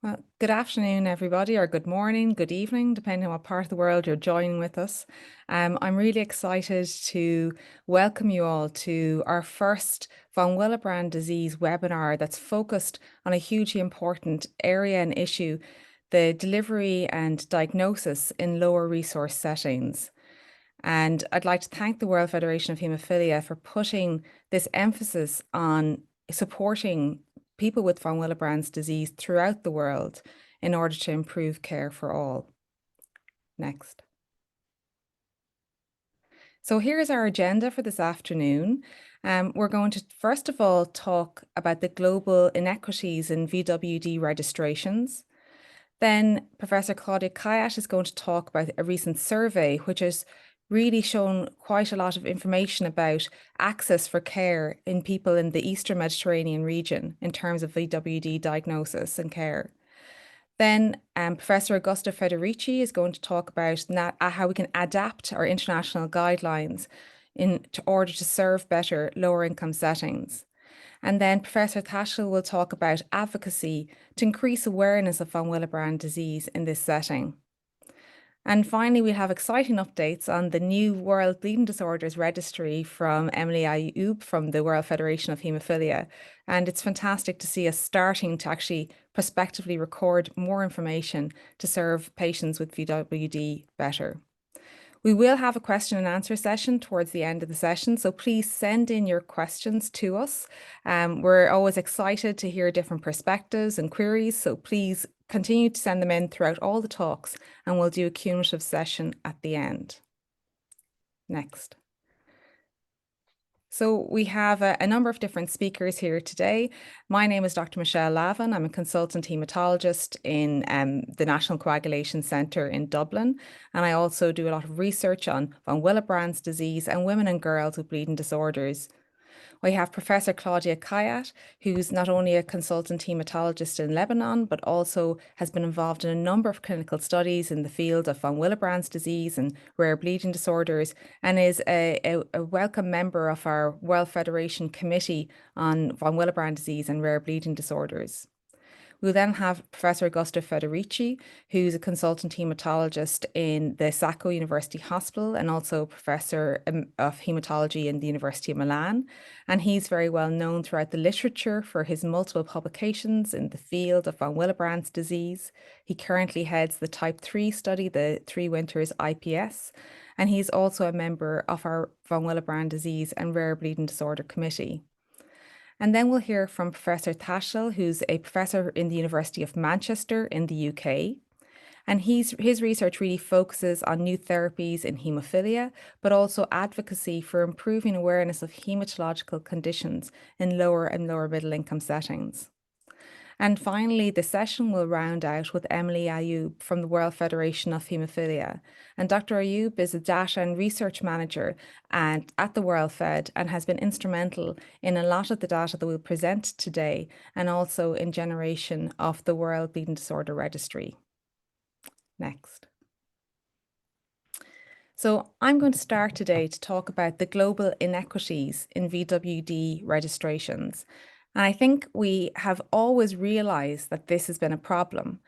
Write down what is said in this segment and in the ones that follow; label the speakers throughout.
Speaker 1: Well, good afternoon, everybody, or good morning, good evening, depending on what part of the world you're joining with us. I'm really excited to welcome you all to our first von Willebrand disease webinar that's focused on a hugely important area and issue, the delivery and diagnosis in lower resource settings. And I'd like to thank the World Federation of Hemophilia for putting this emphasis on supporting people with von Willebrand's disease throughout the world in order to improve care for all. Next. So here's our agenda for this afternoon. We're going to first of all talk about the global inequities in VWD registrations. Then Professor Claudia Kayat is going to talk about a recent survey, which has really shown quite a lot of information about access for care in people in the Eastern Mediterranean region in terms of VWD diagnosis and care. Then Professor Augusto Federici is going to talk about how we can adapt our international guidelines in order to serve better lower income settings. And then Professor Thatchell will talk about advocacy to increase awareness of von Willebrand disease in this setting. And finally, we have exciting updates on the new World Bleeding Disorders Registry from Emily Ayoub from the World Federation of Hemophilia. And it's fantastic to see us starting to actually prospectively record more information to serve patients with VWD better. We will have a question and answer session towards the end of the session, so please send in your questions to us. We're always excited to hear different perspectives and queries, so please continue to send them in throughout all the talks, and we'll do a cumulative session at the end. Next. So we have a number of different speakers here today. My name is Dr. Michelle Lavin. I'm a consultant hematologist in the National Coagulation Centre in Dublin. And I also do a lot of research on von Willebrand's disease and women and girls with bleeding disorders. We have Professor Claudia Kayat, who's not only a consultant hematologist in Lebanon, but also has been involved in a number of clinical studies in the field of von Willebrand's disease and rare bleeding disorders, and is a welcome member of our World Federation Committee on von Willebrand disease and rare bleeding disorders. We'll then have Professor Augusto Federici, who's a consultant hematologist in the Sacco University Hospital and also professor of hematology in the University of Milan. And he's very well known throughout the literature for his multiple publications in the field of von Willebrand's disease. He currently heads the Type 3 study, the Three Winters IPS, and he's also a member of our von Willebrand disease and rare bleeding disorder committee. And then we'll hear from Professor Thatchell, who's a professor in the University of Manchester in the UK. And his research really focuses on new therapies in haemophilia, but also advocacy for improving awareness of hematological conditions in lower and lower middle income settings. And finally, the session will round out with Emily Ayoub from the World Federation of Hemophilia. And Dr. Ayoub is a data and research manager at the World Fed and has been instrumental in a lot of the data that we'll present today and also in generation of the World Bleeding Disorder Registry. Next. So I'm going to start today to talk about the global inequities in VWD registrations. And I think we have always realized that this has been a problem.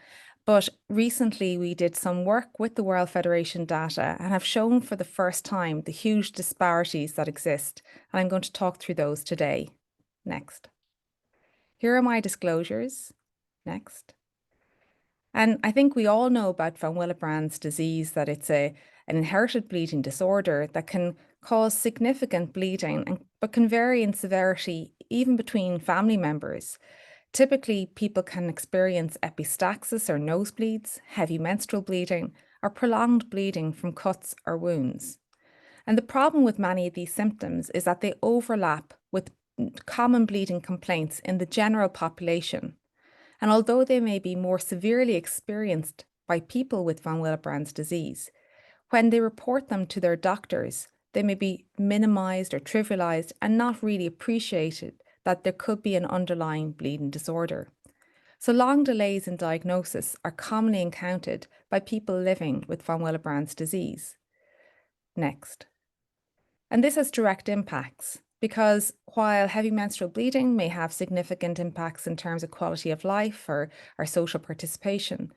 Speaker 1: But recently we did some work with the World Federation data and have shown for the first time the huge disparities that exist. And I'm going to talk through those today. Next. Here are my disclosures. Next. And I think we all know about von Willebrand's disease, that it's an inherited bleeding disorder that can cause significant bleeding, but can vary in severity even between family members. Typically, people can experience epistaxis or nosebleeds, heavy menstrual bleeding, or prolonged bleeding from cuts or wounds. And the problem with many of these symptoms is that they overlap with common bleeding complaints in the general population. And although they may be more severely experienced by people with von Willebrand's disease, when they report them to their doctors, they may be minimized or trivialized and not really appreciated that there could be an underlying bleeding disorder. So long delays in diagnosis are commonly encountered by people living with von Willebrand's disease. Next. And this has direct impacts. because while heavy menstrual bleeding may have significant impacts in terms of quality of life or our social participation,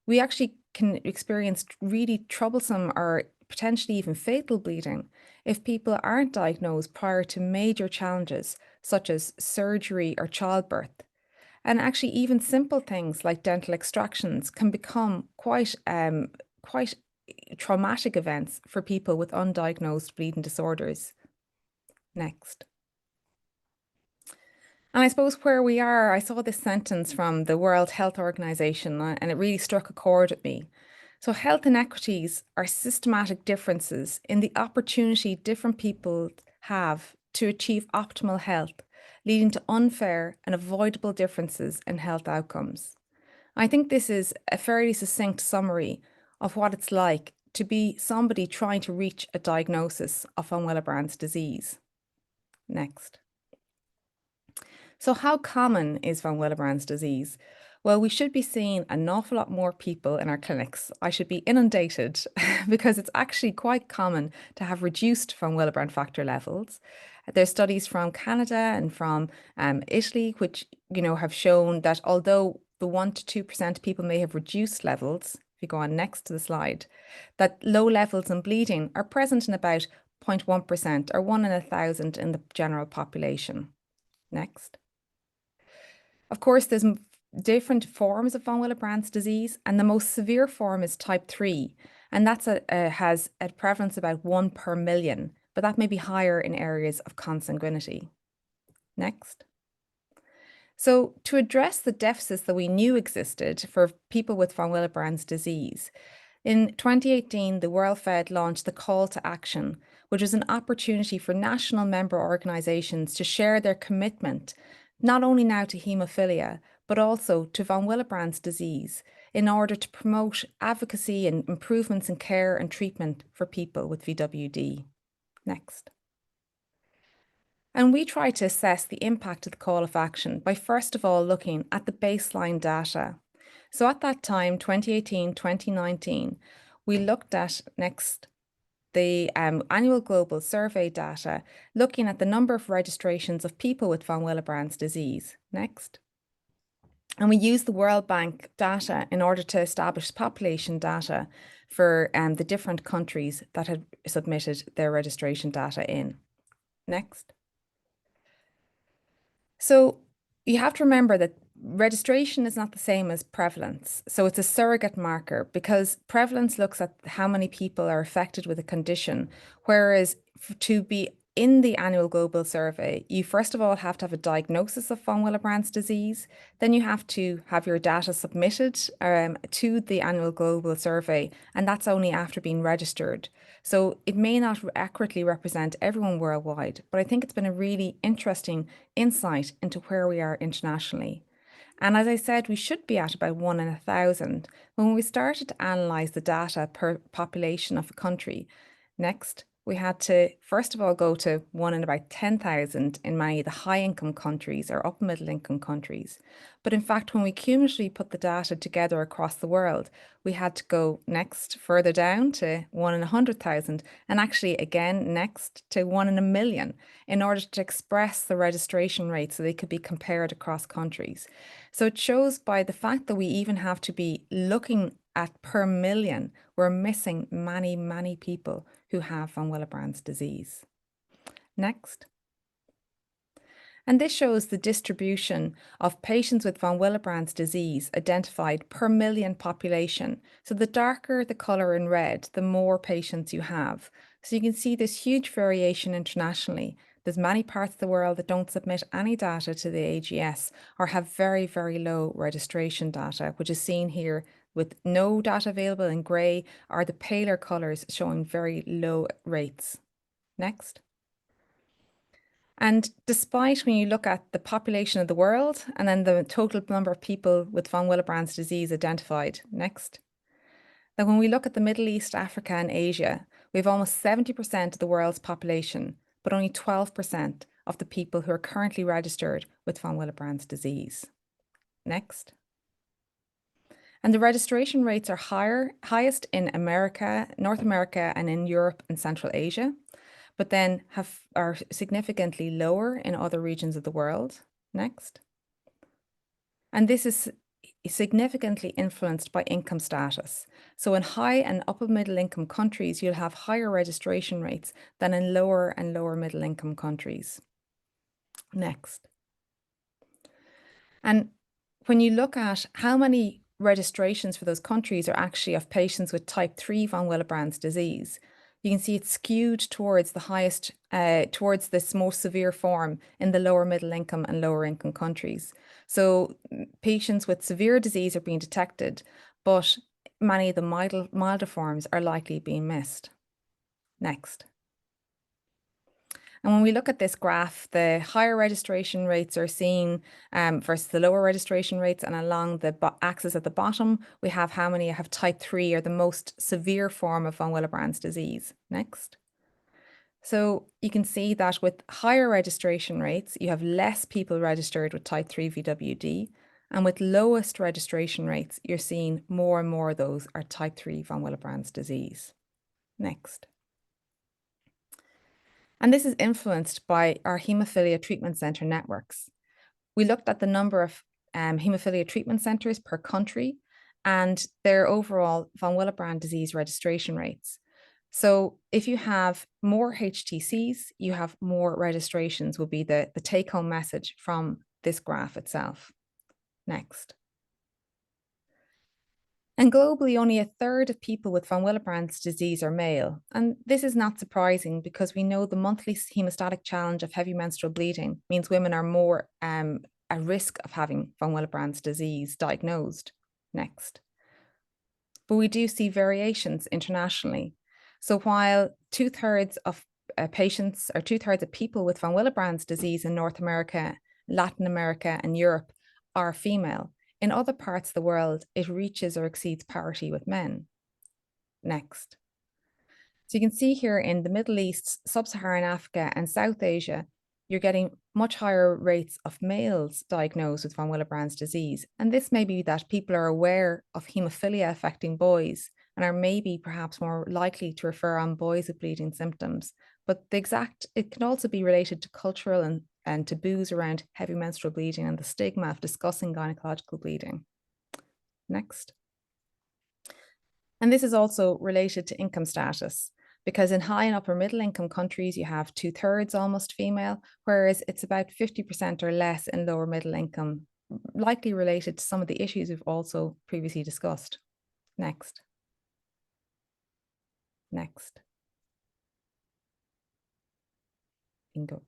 Speaker 1: we actually can experience really troublesome or potentially even fatal bleeding if people aren't diagnosed prior to major challenges such as surgery or childbirth. And actually, even simple things like dental extractions can become quite traumatic events for people with undiagnosed bleeding disorders. Next. And I suppose where we are, I saw this sentence from the World Health Organization and it really struck a chord with me. So, health inequities are systematic differences in the opportunity different people have to achieve optimal health, leading to unfair and avoidable differences in health outcomes. I think this is a fairly succinct summary of what it's like to be somebody trying to reach a diagnosis of von Willebrand's disease. Next. So how common is von Willebrand's disease? Well, we should be seeing an awful lot more people in our clinics. I should be inundated because it's actually quite common to have reduced von Willebrand factor levels. There's studies from Canada and from Italy, which have shown that although the 1 to 2% people may have reduced levels, if you go on next to the slide, that low levels in bleeding are present in about 0.1% or 1 in 1,000 in the general population. Next. Of course, there's different forms of von Willebrand's disease, and the most severe form is type 3, and that's has a prevalence about 1 per million, but that may be higher in areas of consanguinity. Next. So to address the deficits that we knew existed for people with von Willebrand's disease, in 2018, the World Fed launched the Call to Action, which was an opportunity for national member organisations to share their commitment, not only now to haemophilia, but also to von Willebrand's disease, in order to promote advocacy and improvements in care and treatment for people with VWD. Next. And we try to assess the impact of the call of action by first of all looking at the baseline data. So at that time, 2018, 2019, we looked at the annual global survey data, looking at the number of registrations of people with von Willebrand's disease. Next. And we used the World Bank data in order to establish population data for the different countries that had submitted their registration data in. Next. So you have to remember that registration is not the same as prevalence. So it's a surrogate marker because prevalence looks at how many people are affected with a condition, whereas to be in the annual global survey, you first of all have to have a diagnosis of von Willebrand's disease. Then you have to have your data submitted to the annual global survey, and that's only after being registered. So it may not accurately represent everyone worldwide, but I think it's been a really interesting insight into where we are internationally. And as I said, we should be at about 1 in 1,000. When we started to analyse the data per population of a country, next, we had to, first of all, go to 1 in about 10,000 in many of the high-income countries or upper-middle-income countries. But in fact, when we cumulatively put the data together across the world, we had to go next further down to 1 in 100,000 and actually again next to 1 in a million in order to express the registration rates so they could be compared across countries. So it shows by the fact that we even have to be looking at per million, we're missing many, many people who have von Willebrand's disease. Next. And this shows the distribution of patients with von Willebrand's disease identified per million population. So the darker the colour in red, the more patients you have. So you can see this huge variation internationally. There's many parts of the world that don't submit any data to the AGS or have very, very low registration data, which is seen here with no data available in grey or the paler colours showing very low rates. Next. And despite when you look at the population of the world and then the total number of people with von Willebrand's disease identified, next. Then when we look at the Middle East, Africa and Asia, we have almost 70% of the world's population, but only 12% of the people who are currently registered with von Willebrand's disease. Next. And the registration rates are highest in America, North America and in Europe and Central Asia. but then are significantly lower in other regions of the world. Next. And this is significantly influenced by income status. So in high and upper middle income countries, you'll have higher registration rates than in lower and lower middle income countries. Next. And when you look at how many registrations for those countries are actually of patients with type 3 von Willebrand's disease, you can see it's skewed towards the highest, towards this most severe form in the lower middle income and lower income countries. So patients with severe disease are being detected, but many of the milder forms are likely being missed. Next. And when we look at this graph, the higher registration rates are seen versus the lower registration rates. And along the axis at the bottom, we have how many have type 3 or the most severe form of von Willebrand's disease. Next. So you can see that with higher registration rates, you have less people registered with type 3 VWD. And with lowest registration rates, you're seeing more and more of those are type 3 von Willebrand's disease. Next. And this is influenced by our hemophilia treatment centre networks. We looked at the number of hemophilia treatment centres per country and their overall von Willebrand disease registration rates. So if you have more HTCs, you have more registrations will be the take-home message from this graph itself. Next. And globally, only a third of people with von Willebrand's disease are male. And this is not surprising because we know the monthly hemostatic challenge of heavy menstrual bleeding means women are more at risk of having von Willebrand's disease diagnosed. Next. But we do see variations internationally. So while 2/3 of patients or 2/3 of people with von Willebrand's disease in North America, Latin America, and Europe are female, in other parts of the world, it reaches or exceeds parity with men. Next. So you can see here in the Middle East, Sub-Saharan Africa, and South Asia, you're getting much higher rates of males diagnosed with von Willebrand's disease. And this may be that people are aware of hemophilia affecting boys and are maybe perhaps more likely to refer on boys with bleeding symptoms. But it can also be related to cultural and taboos around heavy menstrual bleeding and the stigma of discussing gynecological bleeding. Next. And this is also related to income status, because in high and upper middle income countries, you have 2/3 almost female, whereas it's about 50% or less in lower middle income, likely related to some of the issues we've also previously discussed. Next. Next. Bingo.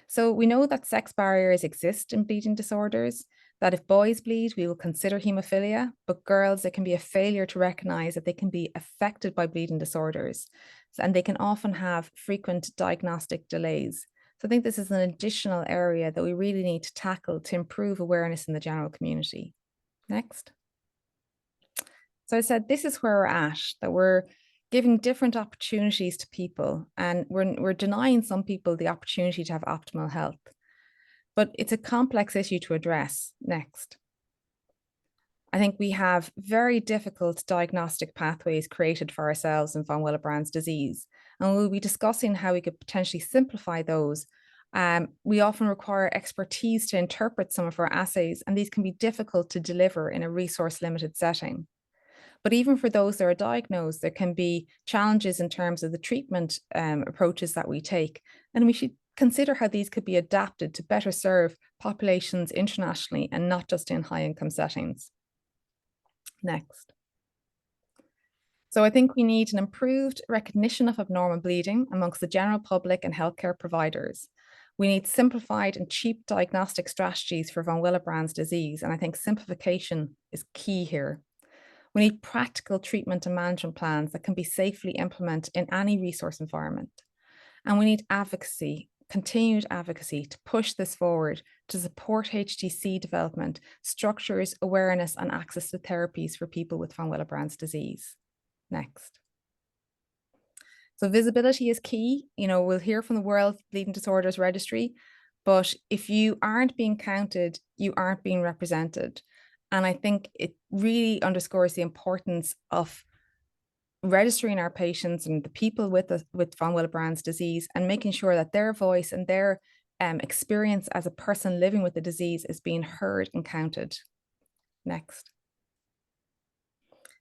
Speaker 1: So we know that sex barriers exist in bleeding disorders, that if boys bleed, we will consider hemophilia, but girls, it can be a failure to recognize that they can be affected by bleeding disorders, and they can often have frequent diagnostic delays. So I think this is an additional area that we really need to tackle to improve awareness in the general community. Next. So I said, this is where we're at, that we're giving different opportunities to people, and we're denying some people the opportunity to have optimal health. But it's a complex issue to address. Next. I think we have very difficult diagnostic pathways created for ourselves in von Willebrand's disease, and we'll be discussing how we could potentially simplify those. We often require expertise to interpret some of our assays, and these can be difficult to deliver in a resource-limited setting. But even for those that are diagnosed, there can be challenges in terms of the treatment approaches that we take. And we should consider how these could be adapted to better serve populations internationally and not just in high income settings. Next. So I think we need an improved recognition of abnormal bleeding amongst the general public and healthcare providers. We need simplified and cheap diagnostic strategies for von Willebrand's disease. And I think simplification is key here. We need practical treatment and management plans that can be safely implemented in any resource environment. And we need advocacy, continued advocacy to push this forward to support HTC development, structures, awareness, and access to therapies for people with von Willebrand's disease. Next. So visibility is key. We'll hear from the World Bleeding Disorders Registry, but if you aren't being counted, you aren't being represented. And I think it really underscores the importance of registering our patients and the people with von Willebrand's disease, and making sure that their voice and their experience as a person living with the disease is being heard and counted. Next.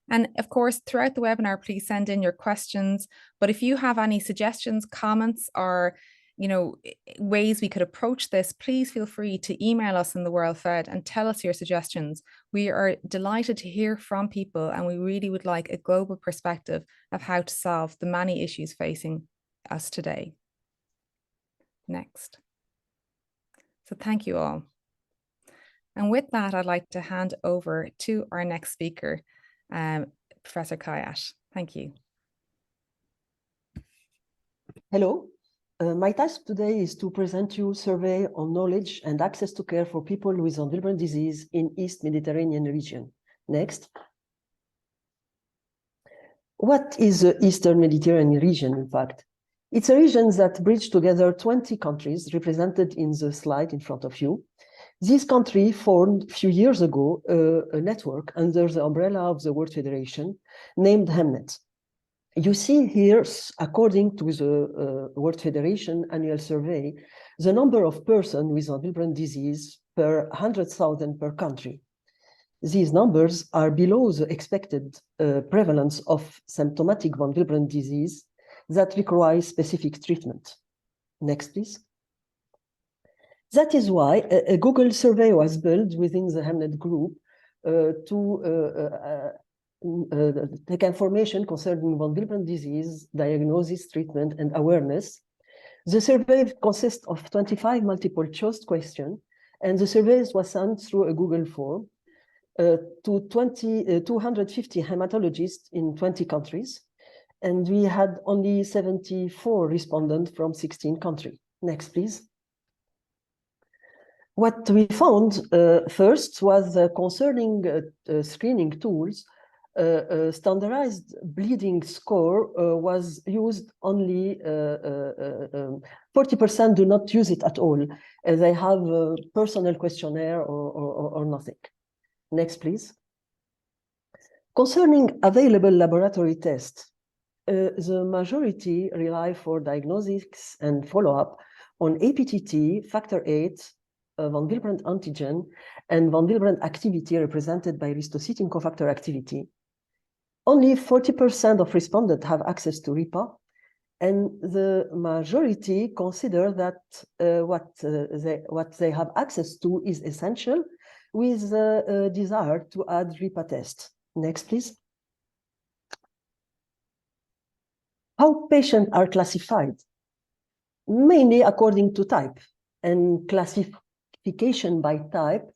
Speaker 1: And of course, throughout the webinar, please send in your questions. But if you have any suggestions, comments, or ways we could approach this, please feel free to email us in the World Fed and tell us your suggestions. We are delighted to hear from people, and we really would like a global perspective of how to solve the many issues facing us today. Next. So thank you all. And with that, I'd like to hand over to our next speaker, Professor Kayat. Thank you.
Speaker 2: Hello. My task today is to present you a survey on knowledge and access to care for people with von Willebrand disease in East Mediterranean region. Next. What is the Eastern Mediterranean region, in fact? It's a region that bridges together 20 countries represented in the slide in front of you. This country formed a few years ago a network under the umbrella of the World Federation named HEMNET. You see here, according to the World Federation annual survey, the number of persons with von Willebrand disease per 100,000 per country. These numbers are below the expected prevalence of symptomatic von Willebrand disease that requires specific treatment. Next, please. That is why a Google survey was built within the HEMNET group to take information concerning von Willebrand disease, diagnosis, treatment, and awareness. The survey consists of 25 multiple choice questions, and the survey was sent through a Google form to 250 hematologists in 20 countries, and we had only 74 respondents from 16 countries. Next, please. What we found first was concerning screening tools. Standardized bleeding score was used only 40% do not use it at all. They have a personal questionnaire or nothing. Next, please. Concerning available laboratory tests, the majority rely for diagnostics and follow-up on APTT, factor VIII, von Willebrand antigen, and von Willebrand activity represented by ristocytin cofactor activity. Only 40% of respondents have access to RIPA, and the majority consider that what they have access to is essential, with a desire to add RIPA test. Next, please. How patients are classified? Mainly according to type, and classification by type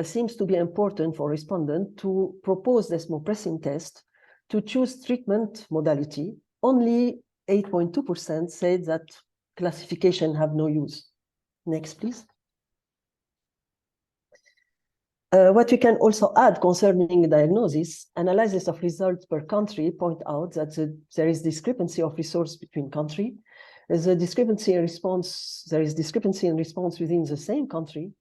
Speaker 2: seems to be important for respondents to propose desmopressin test to choose treatment modality. Only 8.2% said that classification have no use. Next, please. What we can also add concerning diagnosis, analysis of results per country point out that there is discrepancy of resource between countries. There is discrepancy in response within the same country.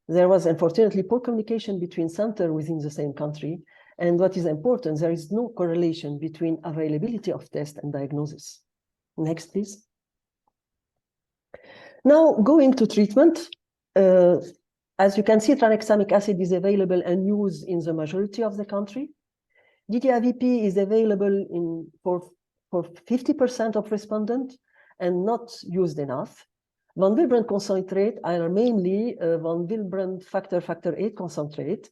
Speaker 2: There was unfortunately poor communication between centers within the same country. And what is important, there is no correlation between availability of test and diagnosis. Next, please. Now, going to treatment. As you can see, tranexamic acid is available and used in the majority of the country. DDIVP is available for 50% of respondents and not used enough. Von Willebrand concentrate are mainly von Willebrand factor VIII concentrate.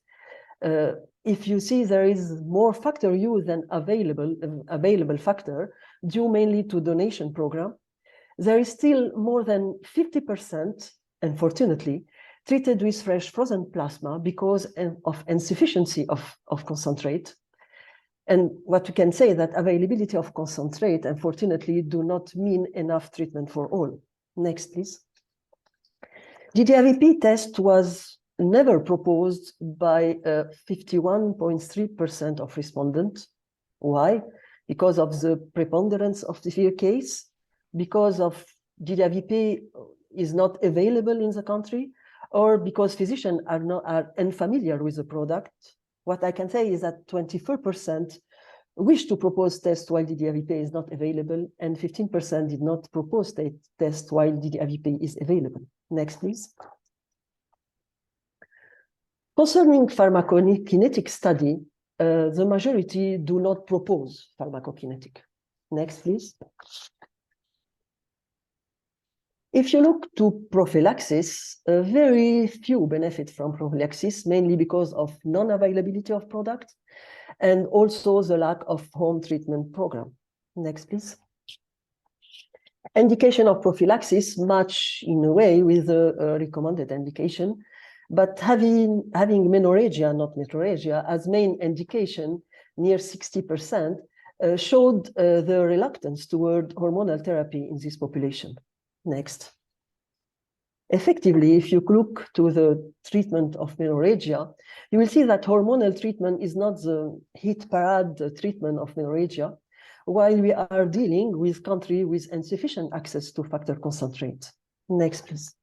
Speaker 2: If you see, there is more factor used than available factor, due mainly to donation program. There is still more than 50%, unfortunately, treated with fresh frozen plasma because of insufficiency of concentrate. And what we can say that availability of concentrate, unfortunately, do not mean enough treatment for all. Next, please. DDIVP test was never proposed by 51.3% of respondents. Why? Because of the preponderance of the severe case, because of DDIVP is not available in the country, or because physicians are unfamiliar with the product. What I can say is that 24% wished to propose tests while DDAVP is not available, and 15% did not propose tests while DDAVP is available. Next, please. Concerning pharmacokinetic study, the majority do not propose pharmacokinetic. Next, please. If you look to prophylaxis, very few benefit from prophylaxis, mainly because of non-availability of product and also the lack of home treatment program. Next, please. Indication of prophylaxis match in a way with the recommended indication, but having menorrhagia, not metrorrhagia, as main indication, near 60%, showed the reluctance toward hormonal therapy in this population. Next. Effectively, if you look to the treatment of menorrhagia, you will see that hormonal treatment is not the hit parade treatment of menorrhagia, while we are dealing with countries with insufficient access to factor concentrate. Next, please.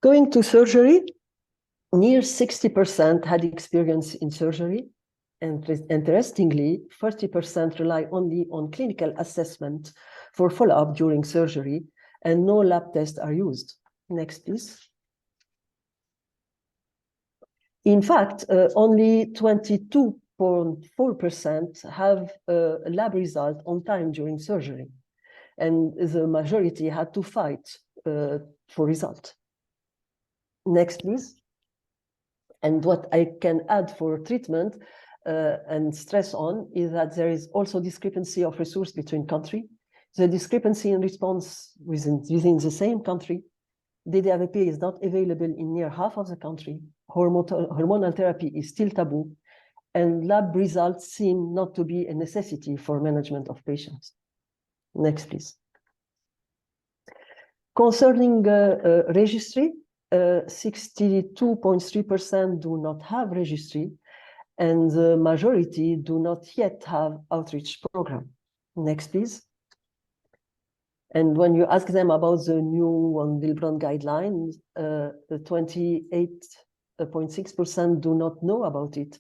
Speaker 2: Going to surgery, near 60% had experience in surgery, and interestingly, 30% rely only on clinical assessment for follow-up during surgery, and no lab tests are used. Next, please. In fact, only 22.4% have a lab result on time during surgery, and the majority had to fight for result. Next, please. And what I can add for treatment and stress on is that there is also discrepancy of resource between countries. The discrepancy in response within the same country. DDAVP is not available in near half of the country. Hormonal therapy is still taboo, and lab results seem not to be a necessity for management of patients. Next, please. Concerning registry, 62.3% do not have registry, and the majority do not yet have outreach program. Next, please. And when you ask them about the new Willebrand guidelines, 28.6% do not know about it,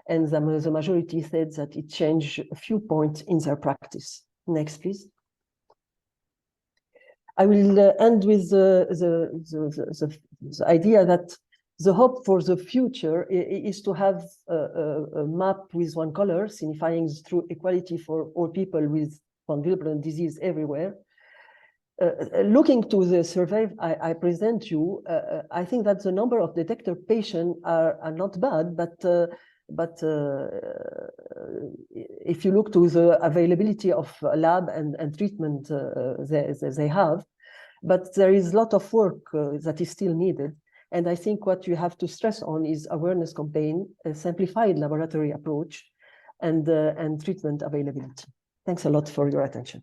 Speaker 2: and the majority said that it changed a few points in their practice. Next, please. I will end with the idea that the hope for the future is to have a map with one color, signifying true equality for all people with von Willebrand disease everywhere. Looking to the survey I present you, I think that the number of detected patients are not bad, but if you look to the availability of lab and treatment they have, but there is a lot of work that is still needed. And I think what you have to stress on is awareness campaign, a simplified laboratory approach, and treatment availability. Thanks a lot for your attention.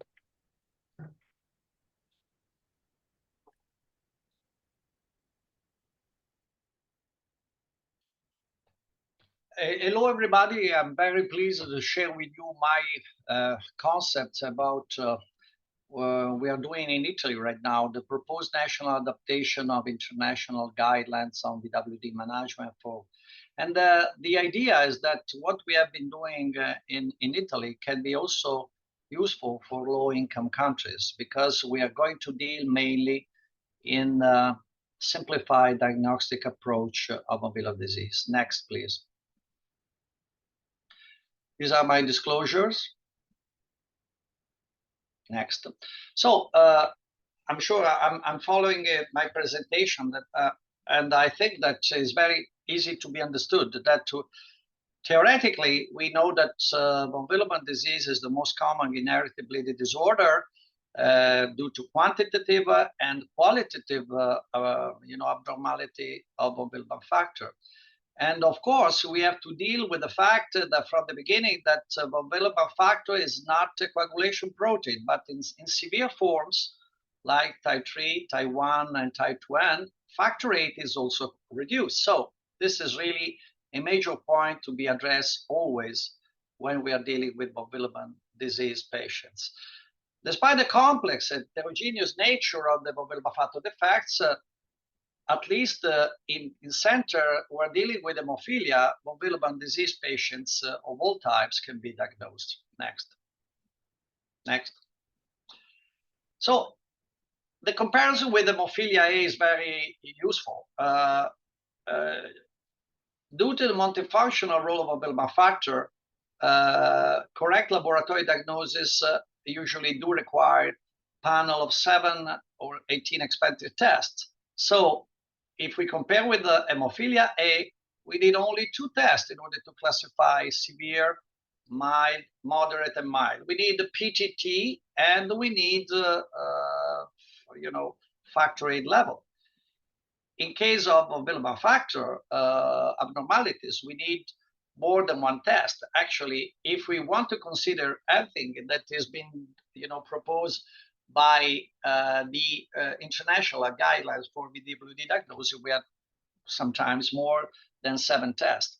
Speaker 3: Hello, everybody. I'm very pleased to share with you my concepts about we are doing in Italy right now, the proposed national adaptation of international guidelines on VWD management for. And the idea is that what we have been doing in Italy can be also useful for low-income countries, because we are going to deal mainly in simplified diagnostic approach of Hemophilia disease. Next, please. These are my disclosures. Next. So I'm sure I'm following my presentation, that, and I think that it's very easy to be understood that theoretically we know that von Willebrand disease is the most common inherited bleeding disorder due to quantitative and qualitative abnormality of von Willebrand factor. And of course, we have to deal with the fact that from the beginning that von Willebrand factor is not a coagulation protein, but in severe forms like type 3, type 1, and type 2N, factor VIII is also reduced. So this is really a major point to be addressed always when we are dealing with von Willebrand disease patients. Despite the complex and heterogeneous nature of the von Willebrand factor defects, at least in center, we're dealing with hemophilia. Von Willebrand disease patients of all types can be diagnosed. Next. Next. So the comparison with hemophilia A is very useful. Due to the multifunctional role of a Willebrand factor, correct laboratory diagnosis usually do require panel of 7 or 18 expected tests. So if we compare with the hemophilia A, we need only 2 tests in order to classify severe, mild, moderate, and mild. We need the PTT, and we need factor VIII level. In case of Willebrand factor abnormalities, we need more than 1 test. Actually, if we want to consider everything that has been proposed by the international guidelines for VWD diagnosis, we have sometimes more than 7 tests.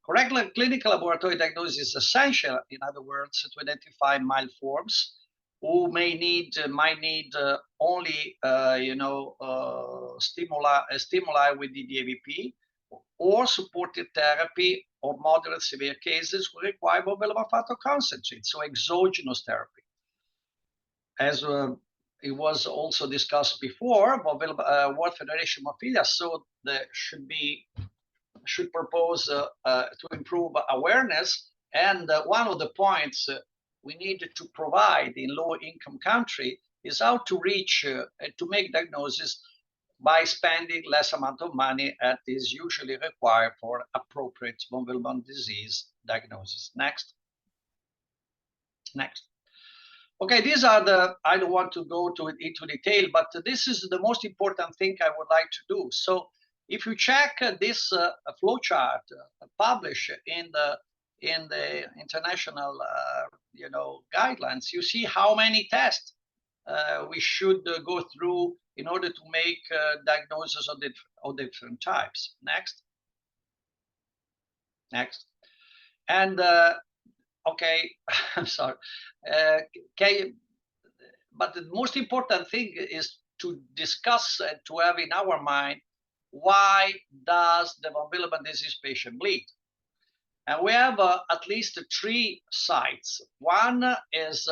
Speaker 3: Correct clinical laboratory diagnosis is essential, in other words, to identify mild forms who might need only stimuli with the DAVP, or supportive therapy, or moderate severe cases who require von Willebrand factor concentrate, so exogenous therapy. As it was also discussed before, World Federation of Hemophilia, so there should propose to improve awareness. And one of the points we need to provide in low-income country is how to reach to make diagnosis by spending less amount of money that is usually required for appropriate von Willebrand disease diagnosis. Next. Next. Okay, these are the, I don't want to go into detail, but this is the most important thing I would like to do. So if you check this flowchart published in the international guidelines, you see how many tests we should go through in order to make diagnosis of different types. Next. Next. And okay, I'm sorry. But the most important thing is to discuss and to have in our mind, why does the von Willebrand disease patient bleed? And we have at least 3 sites. One is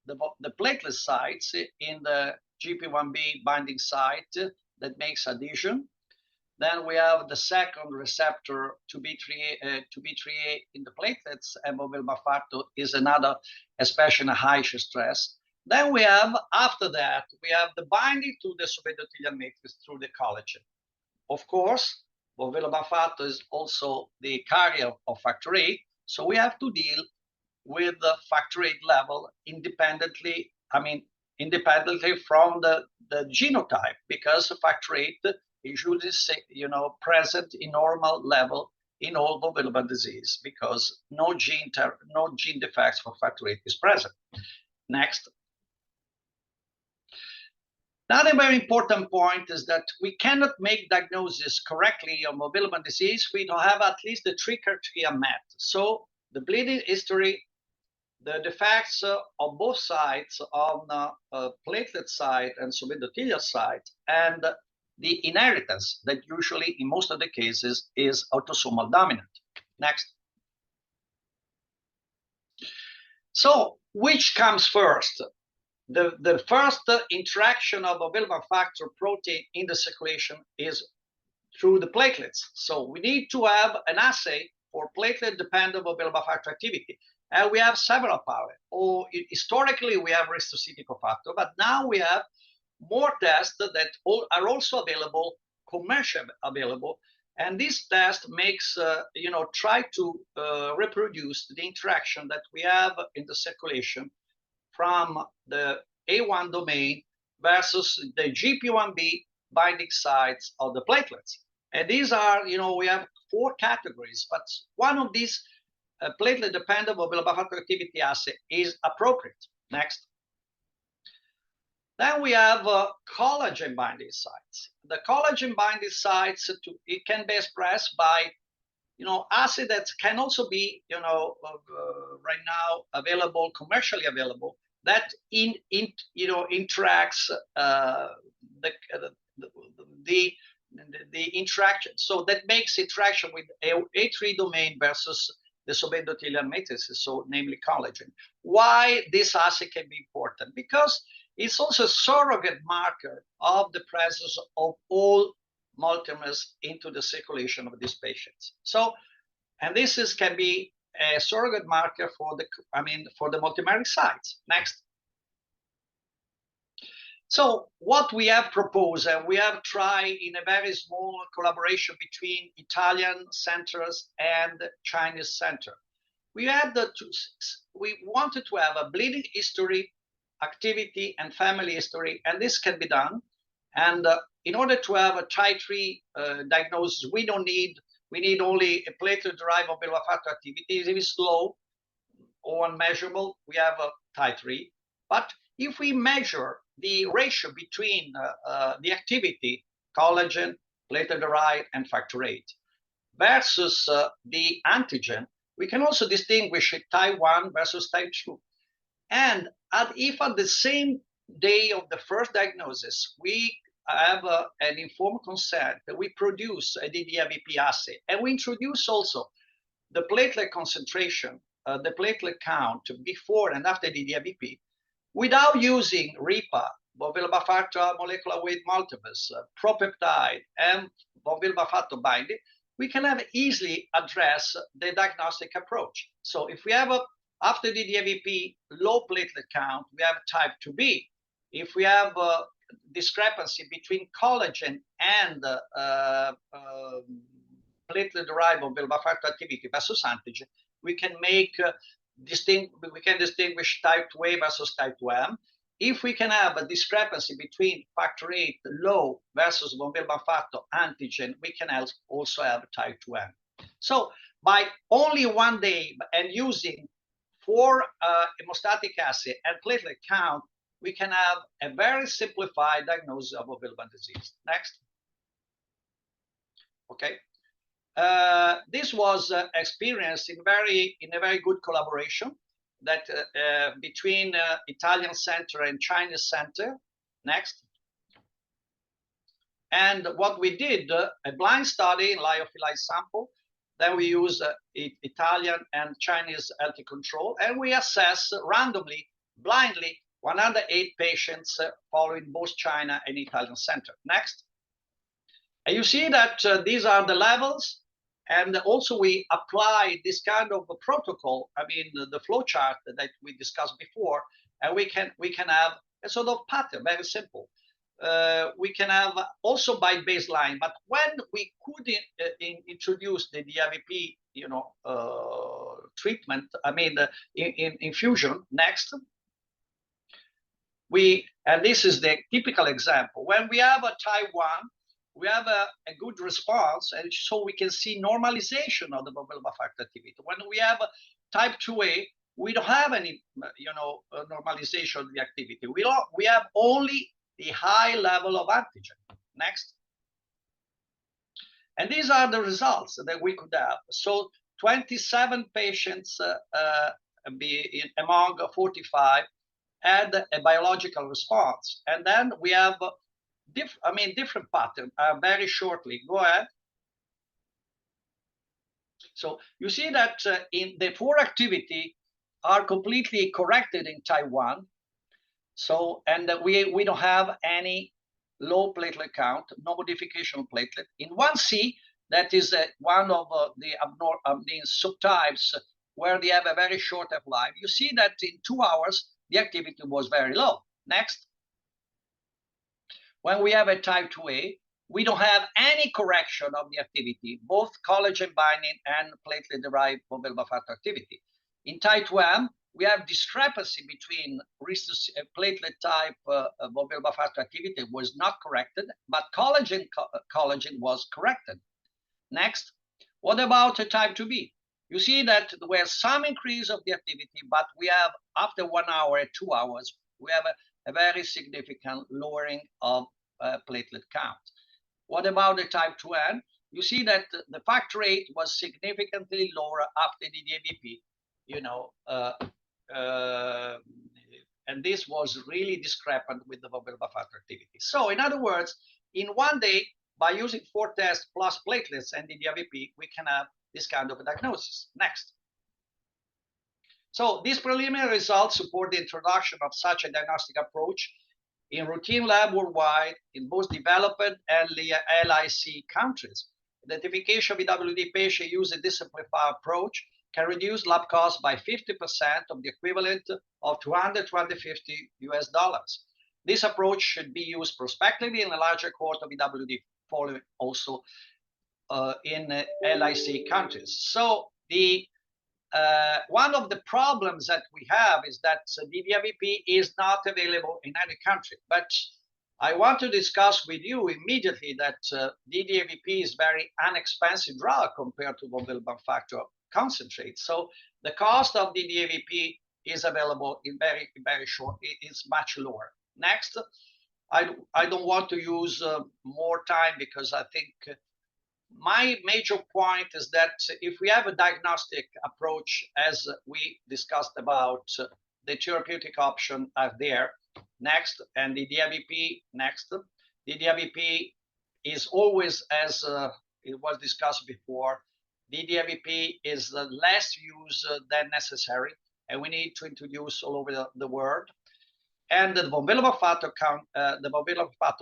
Speaker 3: the platelet sites in the GP1B binding site that makes adhesion. Then we have the second receptor to B3A in the platelets, and von Willebrand factor is another, especially in high stress. Then we have, after that, we have the binding to the subendothelial matrix through the collagen. Of course, von Willebrand factor is also the carrier of factor VIII, so we have to deal with the factor VIII level independently. Independently from the genotype, because factor VIII is usually present in normal level in all von Willebrand disease, because no gene defects for factor VIII is present. Next. Another very important point is that we cannot make diagnosis correctly of von Willebrand disease if we don't have at least the 3 criteria met. So the bleeding history, the defects on both sides, on platelet side and subendothelial side, and the inheritance that usually, in most of the cases, is autosomal dominant. Next. So, which comes first? The first interaction of a Willebrand factor protein in the circulation is through the platelets. So we need to have an assay for platelet-dependent Willebrand factor activity. And we have several powers. Historically, we have ristocytic factor, but now we have more tests that are also available, commercially available. And this test makes, try to reproduce the interaction that we have in the circulation from the A1 domain versus the GP1B binding sites of the platelets. And these are, we have 4 categories, but one of these platelet-dependent Willebrand factor activity assay is appropriate. Next. Then we have collagen binding sites. The collagen binding sites, it can be expressed by, assay that can also be, right now available, commercially available, that interacts the the interaction. So that makes interaction with A3 domain versus the subendothelial matrices, so namely collagen. Why this assay can be important? Because it's also a surrogate marker of the presence of all multimers into the circulation of these patients. So, and this can be a surrogate marker for the multimeric sites. Next. So what we have proposed, and we have tried in a very small collaboration between Italian centers and Chinese center. We wanted to have a bleeding history, activity, and family history, and this can be done. And in order to have a type 3 diagnosis, we need only a platelet-derived mobile factor activity. If it's low or unmeasurable, we have a type 3. But if we measure the ratio between the activity, collagen, platelet-derived, and factor VIII, versus the antigen, we can also distinguish type 1 versus type 2. And if at the same day of the first diagnosis, we have an informed consent, that we produce a DDIVP assay, and we introduce also the platelet concentration, the platelet count before and after DDIVP, without using RIPA, von Willebrand factor molecular weight multiples, propeptide, and von Willebrand factor binding, we can have easily address the diagnostic approach. So if we have after DDIVP low platelet count, we have type 2B. If we have a discrepancy between collagen and platelet-derived von Willebrand factor activity versus antigen, we can distinguish type 2A versus type 2M. If we can have a discrepancy between factor VIII low versus von Willebrand factor antigen, we can also have type 2M. So by only one day and using 4 hemostatic assay and platelet count, we can have a very simplified diagnosis of von Willebrand disease. Next. Okay. This was experienced in a very good collaboration that between Italian center and Chinese center. Next. And what we did, a blind study in lyophilized sample. Then we use Italian and Chinese healthy control, and we assess randomly, blindly, 108 patients following both China and Italian center. Next. And you see that these are the levels, and also we apply this kind of a protocol, the flow chart that we discussed before, and we can have a sort of pattern, very simple. We can have also by baseline, but when we could introduce the DIVP, treatment, infusion. Next, and this is the typical example. When we have a type 1, we have a good response, and so we can see normalization of the von Willebrand factor activity. When we have type 2A, we don't have any, normalization of the activity. We have only the high level of antigen. Next. And these are the results that we could have. So 27 patients among 45 had a biological response. And then we have different pattern very shortly. Go ahead. So you see that in the 4 activity are completely corrected in type 1. So, and we don't have any low platelet count, no modification of platelet. In 1C, that is one of the subtypes where they have a very short half-life. You see that in 2 hours, the activity was very low. Next. When we have a type 2A, we don't have any correction of the activity, both collagen binding and platelet-derived von Willebrand factor activity. In type 2M, we have discrepancy between platelet type von Willebrand factor activity was not corrected, but collagen was corrected. Next, what about a type 2B? You see that there was some increase of the activity, but we have after 1 hour, 2 hours, we have a very significant lowering of platelet count. What about the type 2N? You see that the factor VIII was significantly lower after the DIVP, and this was really discrepant with the von Willebrand factor activity. So in other words, in 1 day, by using 4 tests plus platelets and DDIVP, we can have this kind of a diagnosis. Next. So these preliminary results support the introduction of such a diagnostic approach in routine lab worldwide in both developed and LIC countries. Identification of VWD patient using this simplified approach can reduce lab costs by 50% of the equivalent of $250 US. This approach should be used prospectively in a larger cohort of VWD following also in LIC countries. So the one of the problems that we have is that DDIVP is not available in any country. But I want to discuss with you immediately that DDIVP is very inexpensive drug compared to von Willebrand factor concentrate. So the cost of DDIVP is available in very short. It's much lower. Next, I don't want to use more time because I think my major point is that if we have a diagnostic approach, as we discussed about, the therapeutic option are there. Next, and the DDIVP next. The DDIVP is always, as it was discussed before, DDIVP is less used than necessary, and we need to introduce all over the world. And the von Willebrand factor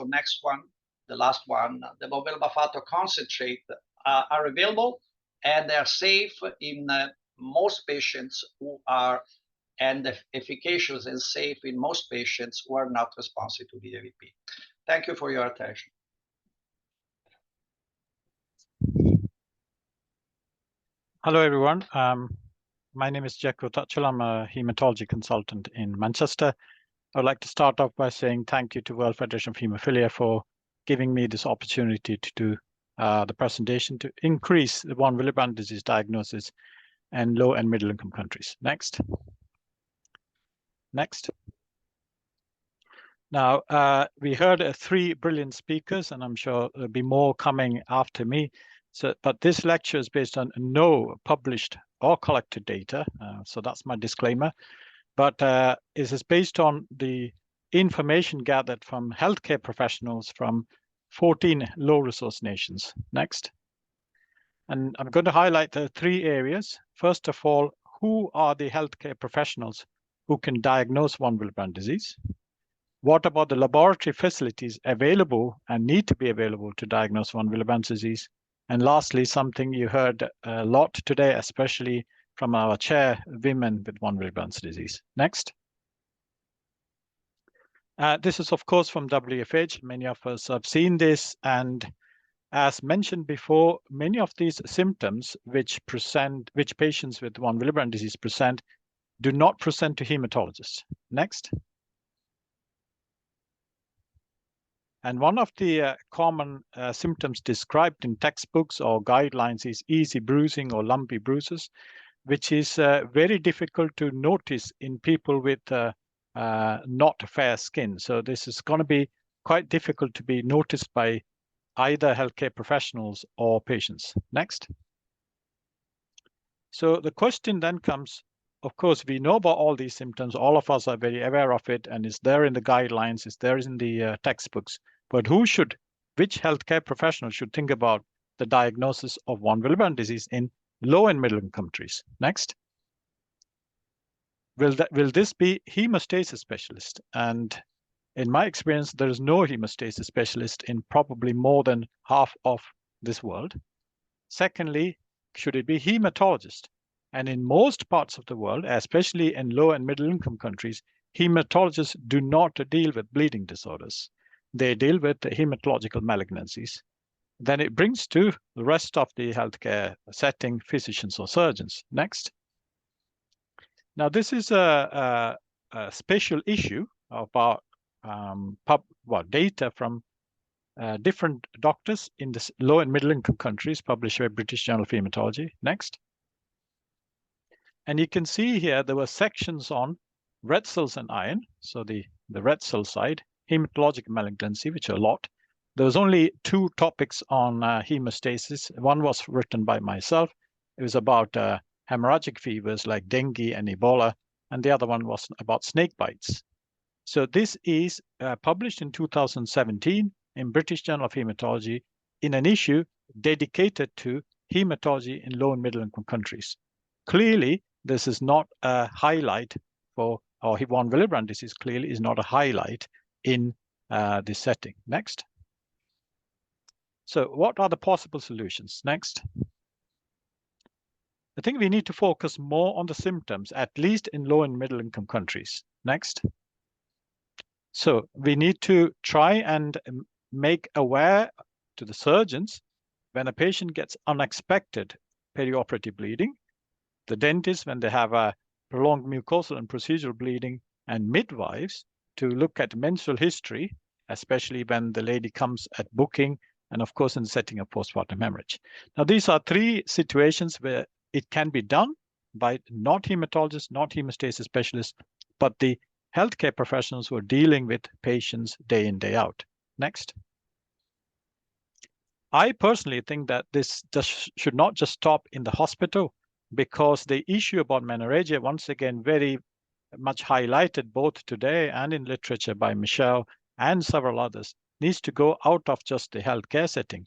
Speaker 3: next one, the last one, the von Willebrand factor concentrate are available, and they are safe in most patients who are, and efficacious and safe in most patients who are not responsive to DDIVP. Thank you for your attention.
Speaker 4: Hello, everyone. My name is Jacko Tachel. I'm a hematology consultant in Manchester. I'd like to start off by saying thank you to World Federation of Hemophilia for giving me this opportunity to do the presentation to increase the von Willebrand disease diagnosis in low and middle income countries. Next. Next. Now, we heard 3 brilliant speakers, and I'm sure there'll be more coming after me. But this lecture is based on no published or collected data, so that's my disclaimer. But it is based on the information gathered from healthcare professionals from 14 low-resource nations. Next. And I'm going to highlight the 3 areas. First of all, who are the healthcare professionals who can diagnose von Willebrand disease? What about the laboratory facilities available and need to be available to diagnose von Willebrand disease? And lastly, something you heard a lot today, especially from our chair, women with von Willebrand disease. Next. This is, of course, from WFH. Many of us have seen this. And as mentioned before, many of these symptoms which patients with von Willebrand disease present do not present to hematologists. Next. And one of the common symptoms described in textbooks or guidelines is easy bruising or lumpy bruises, which is very difficult to notice in people with not fair skin. So this is going to be quite difficult to be noticed by either healthcare professionals or patients. Next. So the question then comes, of course, we know about all these symptoms. All of us are very aware of it, and it's there in the guidelines, it's there in the textbooks. But which healthcare professional should think about the diagnosis of von Willebrand disease in low and middle income countries? Next. Will this be hemostasis specialist? And in my experience, there is no hemostasis specialist in probably more than half of this world. Secondly, should it be hematologist? And in most parts of the world, especially in low and middle income countries, hematologists do not deal with bleeding disorders. They deal with hematological malignancies. Then it brings to the rest of the healthcare setting, physicians or surgeons. Next. Now, this is a special issue about data from different doctors in the low and middle income countries published by British Journal of Hematology. Next. And you can see here there were sections on red cells and iron. So the red cell side, hematologic malignancy, which are a lot. There was only 2 topics on hemostasis. One was written by myself. It was about hemorrhagic fevers like dengue and Ebola. And the other one was about snake bites. So this is published in 2017 in British Journal of Hematology. in an issue dedicated to hematology in low and middle income countries. Clearly, this is not a highlight for, or von Willebrand disease clearly is not a highlight in this setting. Next. So what are the possible solutions? Next. I think we need to focus more on the symptoms, at least in low and middle income countries. Next. So we need to try and make aware to the surgeons when a patient gets unexpected perioperative bleeding, the dentists when they have a prolonged mucosal and procedural bleeding, and midwives to look at menstrual history, especially when the lady comes at booking, and of course in the setting of postpartum hemorrhage. Now, these are three situations where it can be done by not hematologists, not hemostasis specialists, but the healthcare professionals who are dealing with patients day in, day out. Next. I personally think that this should not just stop in the hospital, because the issue about menorrhagia, once again, very much highlighted both today and in literature by Michelle and several others, needs to go out of just the healthcare setting.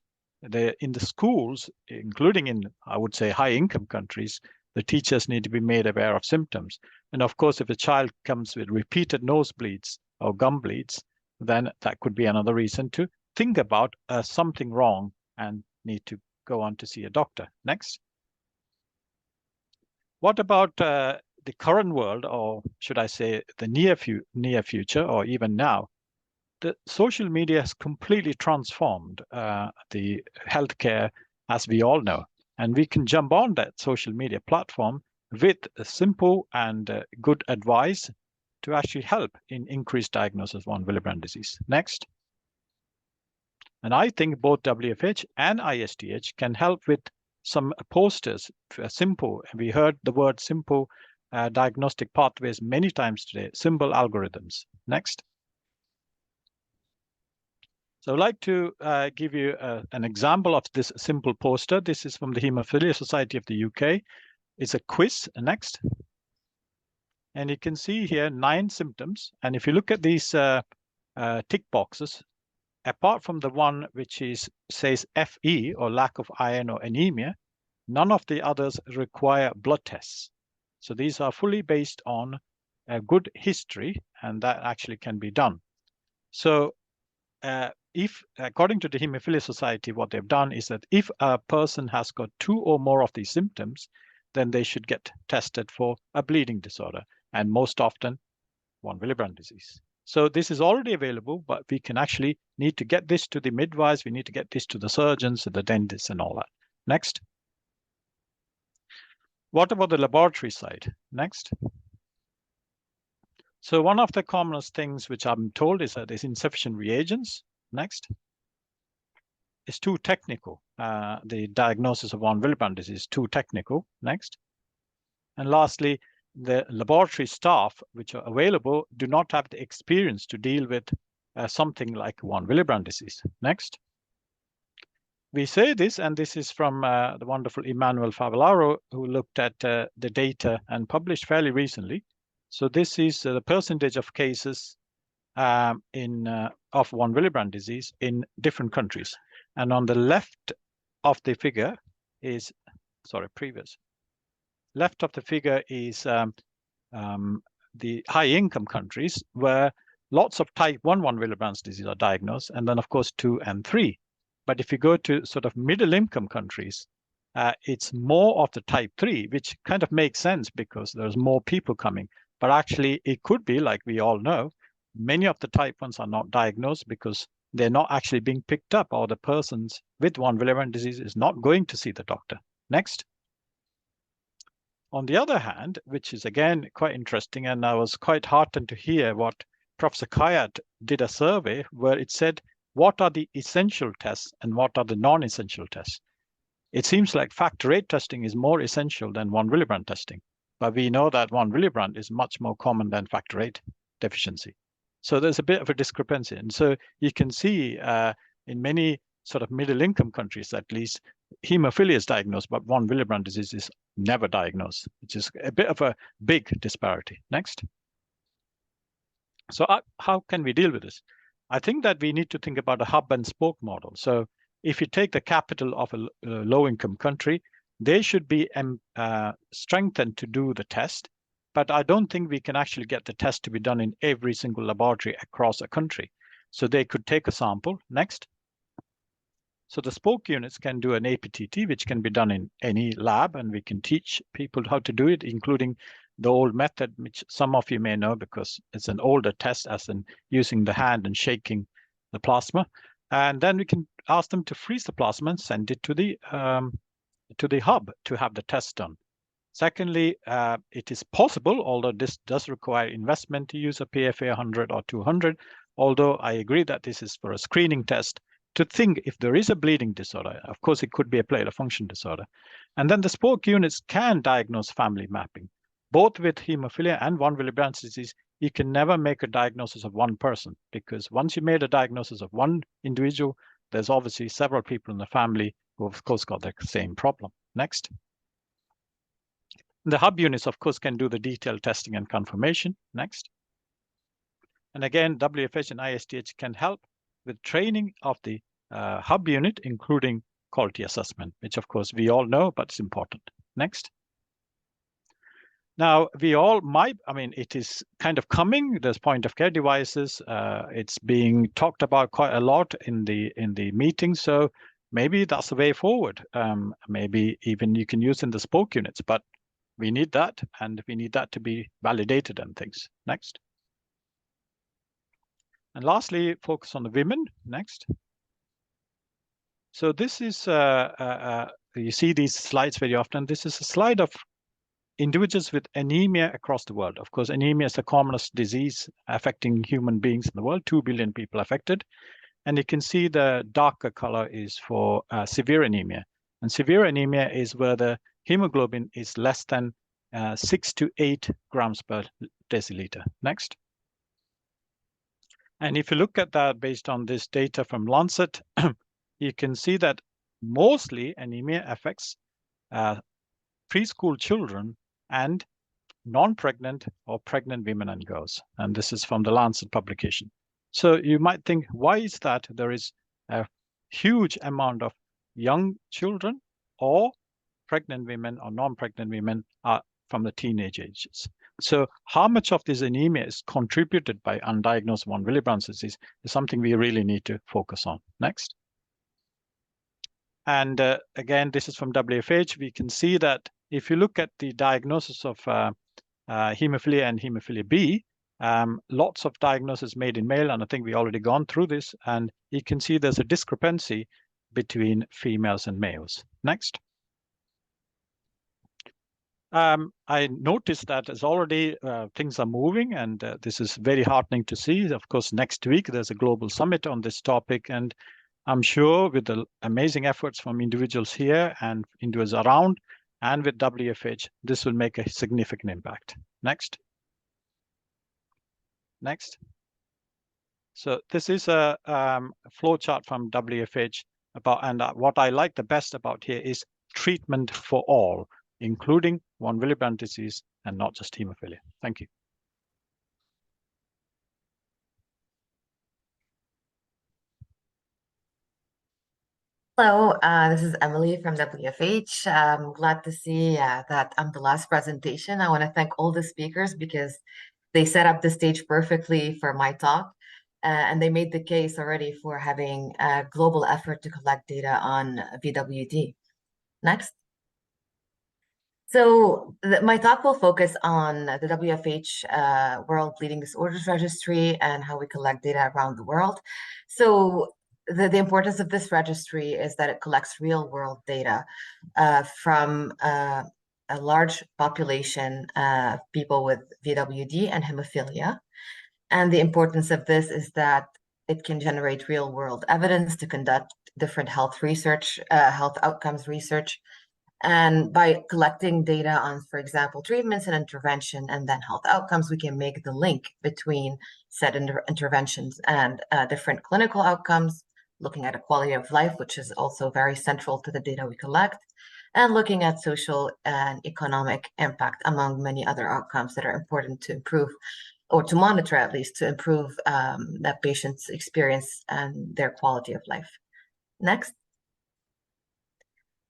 Speaker 4: In the schools, including in, I would say, high-income countries, the teachers need to be made aware of symptoms. And of course, if a child comes with repeated nosebleeds or gum bleeds, then that could be another reason to think about something wrong and need to go on to see a doctor. Next. What about the current world, or should I say the near future, or even now? The social media has completely transformed the healthcare, as we all know. And we can jump on that social media platform with a simple and good advice to actually help in increased diagnosis of von Willebrand disease. Next. And I think both WFH and ISTH can help with some posters, simple, we heard the word simple diagnostic pathways many times today, simple algorithms. Next. So I'd like to give you an example of this simple poster. This is from the Hemophilia Society of the UK. It's a quiz. Next. And you can see here 9 symptoms. And if you look at these tick boxes, apart from the one which says FE, or lack of iron or anemia, none of the others require blood tests. So these are fully based on a good history, and that actually can be done. So if, according to the Hemophilia Society, what they've done is that if a person has got 2 or more of these symptoms, then they should get tested for a bleeding disorder, and most often von Willebrand disease. So this is already available, but we can actually need to get this to the midwives, we need to get this to the surgeons, the dentists, and all that. Next. What about the laboratory side? Next. So one of the commonest things which I'm told is that there's insufficient reagents. Next. It's too technical. The diagnosis of von Willebrand disease is too technical. Next. And lastly, the laboratory staff which are available do not have the experience to deal with something like von Willebrand disease. Next. We say this, and this is from the wonderful Emmanuel Favellaro, who looked at the data and published fairly recently. So this is the percentage of cases of von Willebrand disease in different countries. And on the left of the figure is, left of the figure is the high-income countries where lots of type 1 von Willebrand disease are diagnosed, and then of course 2 and 3. But if you go to sort of middle-income countries, it's more of the type 3, which kind of makes sense because there's more people coming. But actually, it could be, like we all know, many of the type 1s are not diagnosed because they're not actually being picked up, or the persons with von Willebrand disease is not going to see the doctor. Next. On the other hand, which is again quite interesting, and I was quite heartened to hear what Professor Kayat did a survey where it said, what are the essential tests and what are the non-essential tests? It seems like factor VIII testing is more essential than von Willebrand testing, but we know that von Willebrand is much more common than factor VIII deficiency. So there's a bit of a discrepancy. And so you can see in many sort of middle-income countries, at least, hemophilia is diagnosed, but von Willebrand disease is never diagnosed, which is a bit of a big disparity. Next. So how can we deal with this? I think that we need to think about a hub and spoke model. So if you take the capital of a low-income country, they should be strengthened to do the test. But I don't think we can actually get the test to be done in every single laboratory across a country. So they could take a sample. Next. So the spoke units can do an APTT, which can be done in any lab, and we can teach people how to do it, including the old method, which some of you may know because it's an older test, as in using the hand and shaking the plasma. And then we can ask them to freeze the plasma and send it to the hub to have the test done. Secondly, it is possible, although this does require investment, to use a PFA 100 or 200, although I agree that this is for a screening test, to think if there is a bleeding disorder. Of course, it could be a platelet function disorder. And then the spoke units can diagnose family mapping. Both with hemophilia and von Willebrand's disease, you can never make a diagnosis of one person, because once you made a diagnosis of one individual, there's obviously several people in the family who, of course, got the same problem. Next. The hub units, of course, can do the detailed testing and confirmation. Next. And again, WFH and ISTH can help with training of the hub unit, including quality assessment, which of course we all know, but it's important. Next. Now, we all might, I mean, it is kind of coming, there's point of care devices. It's being talked about quite a lot in the meeting. So maybe that's the way forward. Maybe even you can use in the spoke units, but we need that, and we need that to be validated and things. Next. And lastly, focus on the women. Next. So this is, you see these slides very often. This is a slide of individuals with anemia across the world. Of course, anemia is the commonest disease affecting human beings in the world, 2 billion people affected. And you can see the darker color is for severe anemia. And severe anemia is where the hemoglobin is less than 6 to 8 grams per deciliter. Next. And if you look at that based on this data from Lancet, you can see that mostly anemia affects preschool children and non-pregnant or pregnant women and girls. And this is from the Lancet publication. So you might think, why is that? There is a huge amount of young children or pregnant women or non-pregnant women are from the teenage ages. So how much of this anemia is contributed by undiagnosed von Willebrand's disease is something we really need to focus on. Next. And again, this is from WFH. We can see that if you look at the diagnosis of hemophilia and hemophilia B, lots of diagnoses made in male, and I think we already gone through this, and you can see there's a discrepancy between females and males. Next. I noticed that as already things are moving, and this is very heartening to see. Of course, next week there's a global summit on this topic, and I'm sure with the amazing efforts from individuals here and individuals around, and with WFH, this will make a significant impact. Next. Next. So this is a flow chart from WFH about, and what I like the best about here is treatment for all, including von Willebrand disease and not just hemophilia. Thank you.
Speaker 5: Hello, this is Emily from WFH. I'm glad to see that I'm the last presentation. I want to thank all the speakers because they set up the stage perfectly for my talk, and they made the case already for having a global effort to collect data on VWD. Next. So my talk will focus on the WFH World Bleeding Disorders Registry and how we collect data around the world. So the importance of this registry is that it collects real-world data from a large population of people with VWD and hemophilia. And the importance of this is that it can generate real-world evidence to conduct different health research, health outcomes research. And by collecting data on, for example, treatments and intervention and then health outcomes, we can make the link between said interventions and different clinical outcomes, looking at a quality of life, which is also very central to the data we collect, and looking at social and economic impact, among many other outcomes that are important to improve, or to monitor at least, to improve that patient's experience and their quality of life. Next.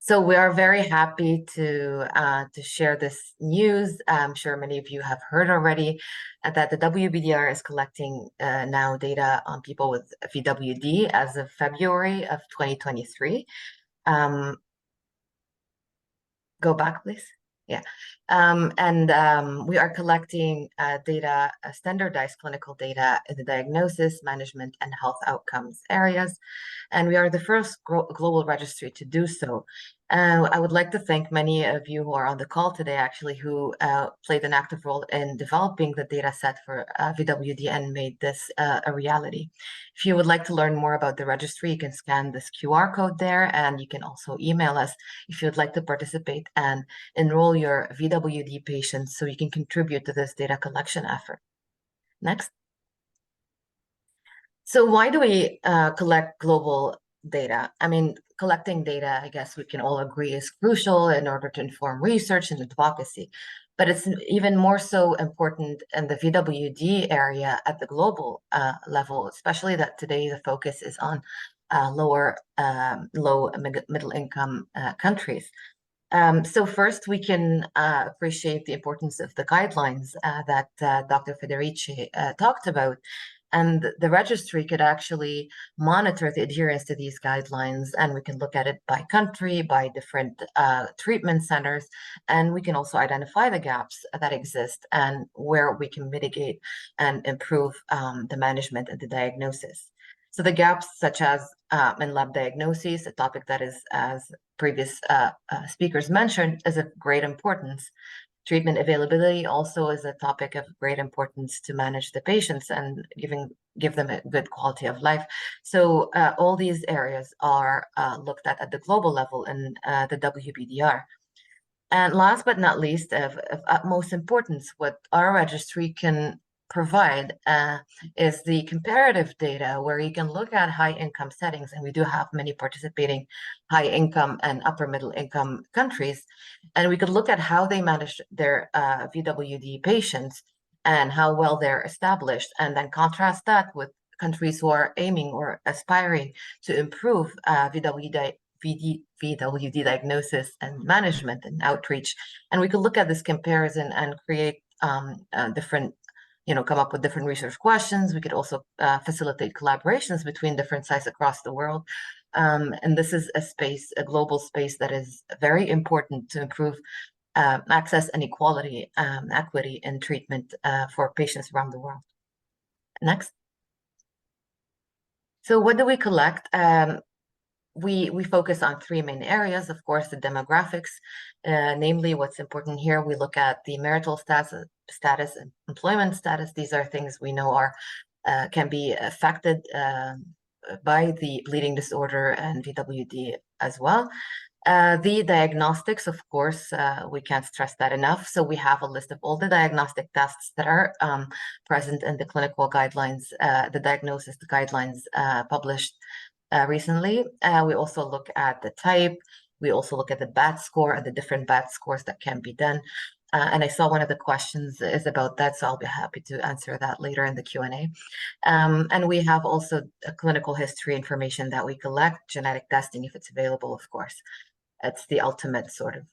Speaker 5: So we are very happy to share this news. I'm sure many of you have heard already that the WBDR is collecting now data on people with VWD as of February of 2023. Go back, please. Yeah. We are collecting data, standardized clinical data in the diagnosis, management, and health outcomes areas. And we are the first global registry to do so. I would like to thank many of you who are on the call today, actually, who played an active role in developing the data set for VWD and made this a reality. If you would like to learn more about the registry, you can scan this QR code there, and you can also email us if you would like to participate and enroll your VWD patients so you can contribute to this data collection effort. Next. So why do we collect global data? I mean, collecting data, I guess we can all agree, is crucial in order to inform research and advocacy. But it's even more so important in the VWD area at the global level, especially that today the focus is on low middle income countries. So first, we can appreciate the importance of the guidelines that Dr. Federici talked about. And the registry could actually monitor the adherence to these guidelines, and we can look at it by country, by different treatment centers, and we can also identify the gaps that exist and where we can mitigate and improve the management and the diagnosis. So the gaps such as in lab diagnoses, a topic that is, as previous speakers mentioned, is of great importance. Treatment availability also is a topic of great importance to manage the patients and give them a good quality of life. So all these areas are looked at the global level in the WBDR. And last but not least, of utmost importance, what our registry can provide is the comparative data where you can look at high income settings, and we do have many participating high income and upper middle income countries, and we could look at how they manage their VWD patients and how well they're established, and then contrast that with countries who are aiming or aspiring to improve VWD diagnosis and management and outreach. And we could look at this comparison and create different, come up with different research questions. We could also facilitate collaborations between different sites across the world. And this is a global space that is very important to improve access and equality, equity in treatment for patients around the world. Next. So what do we collect? We focus on three main areas, of course, the demographics, namely what's important here. We look at the marital status and employment status. These are things we know are can be affected by the bleeding disorder and VWD as well. The diagnostics, of course, we can't stress that enough. So we have a list of all the diagnostic tests that are present in the clinical guidelines, the diagnosis guidelines published recently. We also look at the type. We also look at the BAT score and the different BAT scores that can be done. And I saw one of the questions is about that, so I'll be happy to answer that later in the Q&A. And we have also a clinical history information that we collect, genetic testing if it's available, of course. It's the ultimate sort of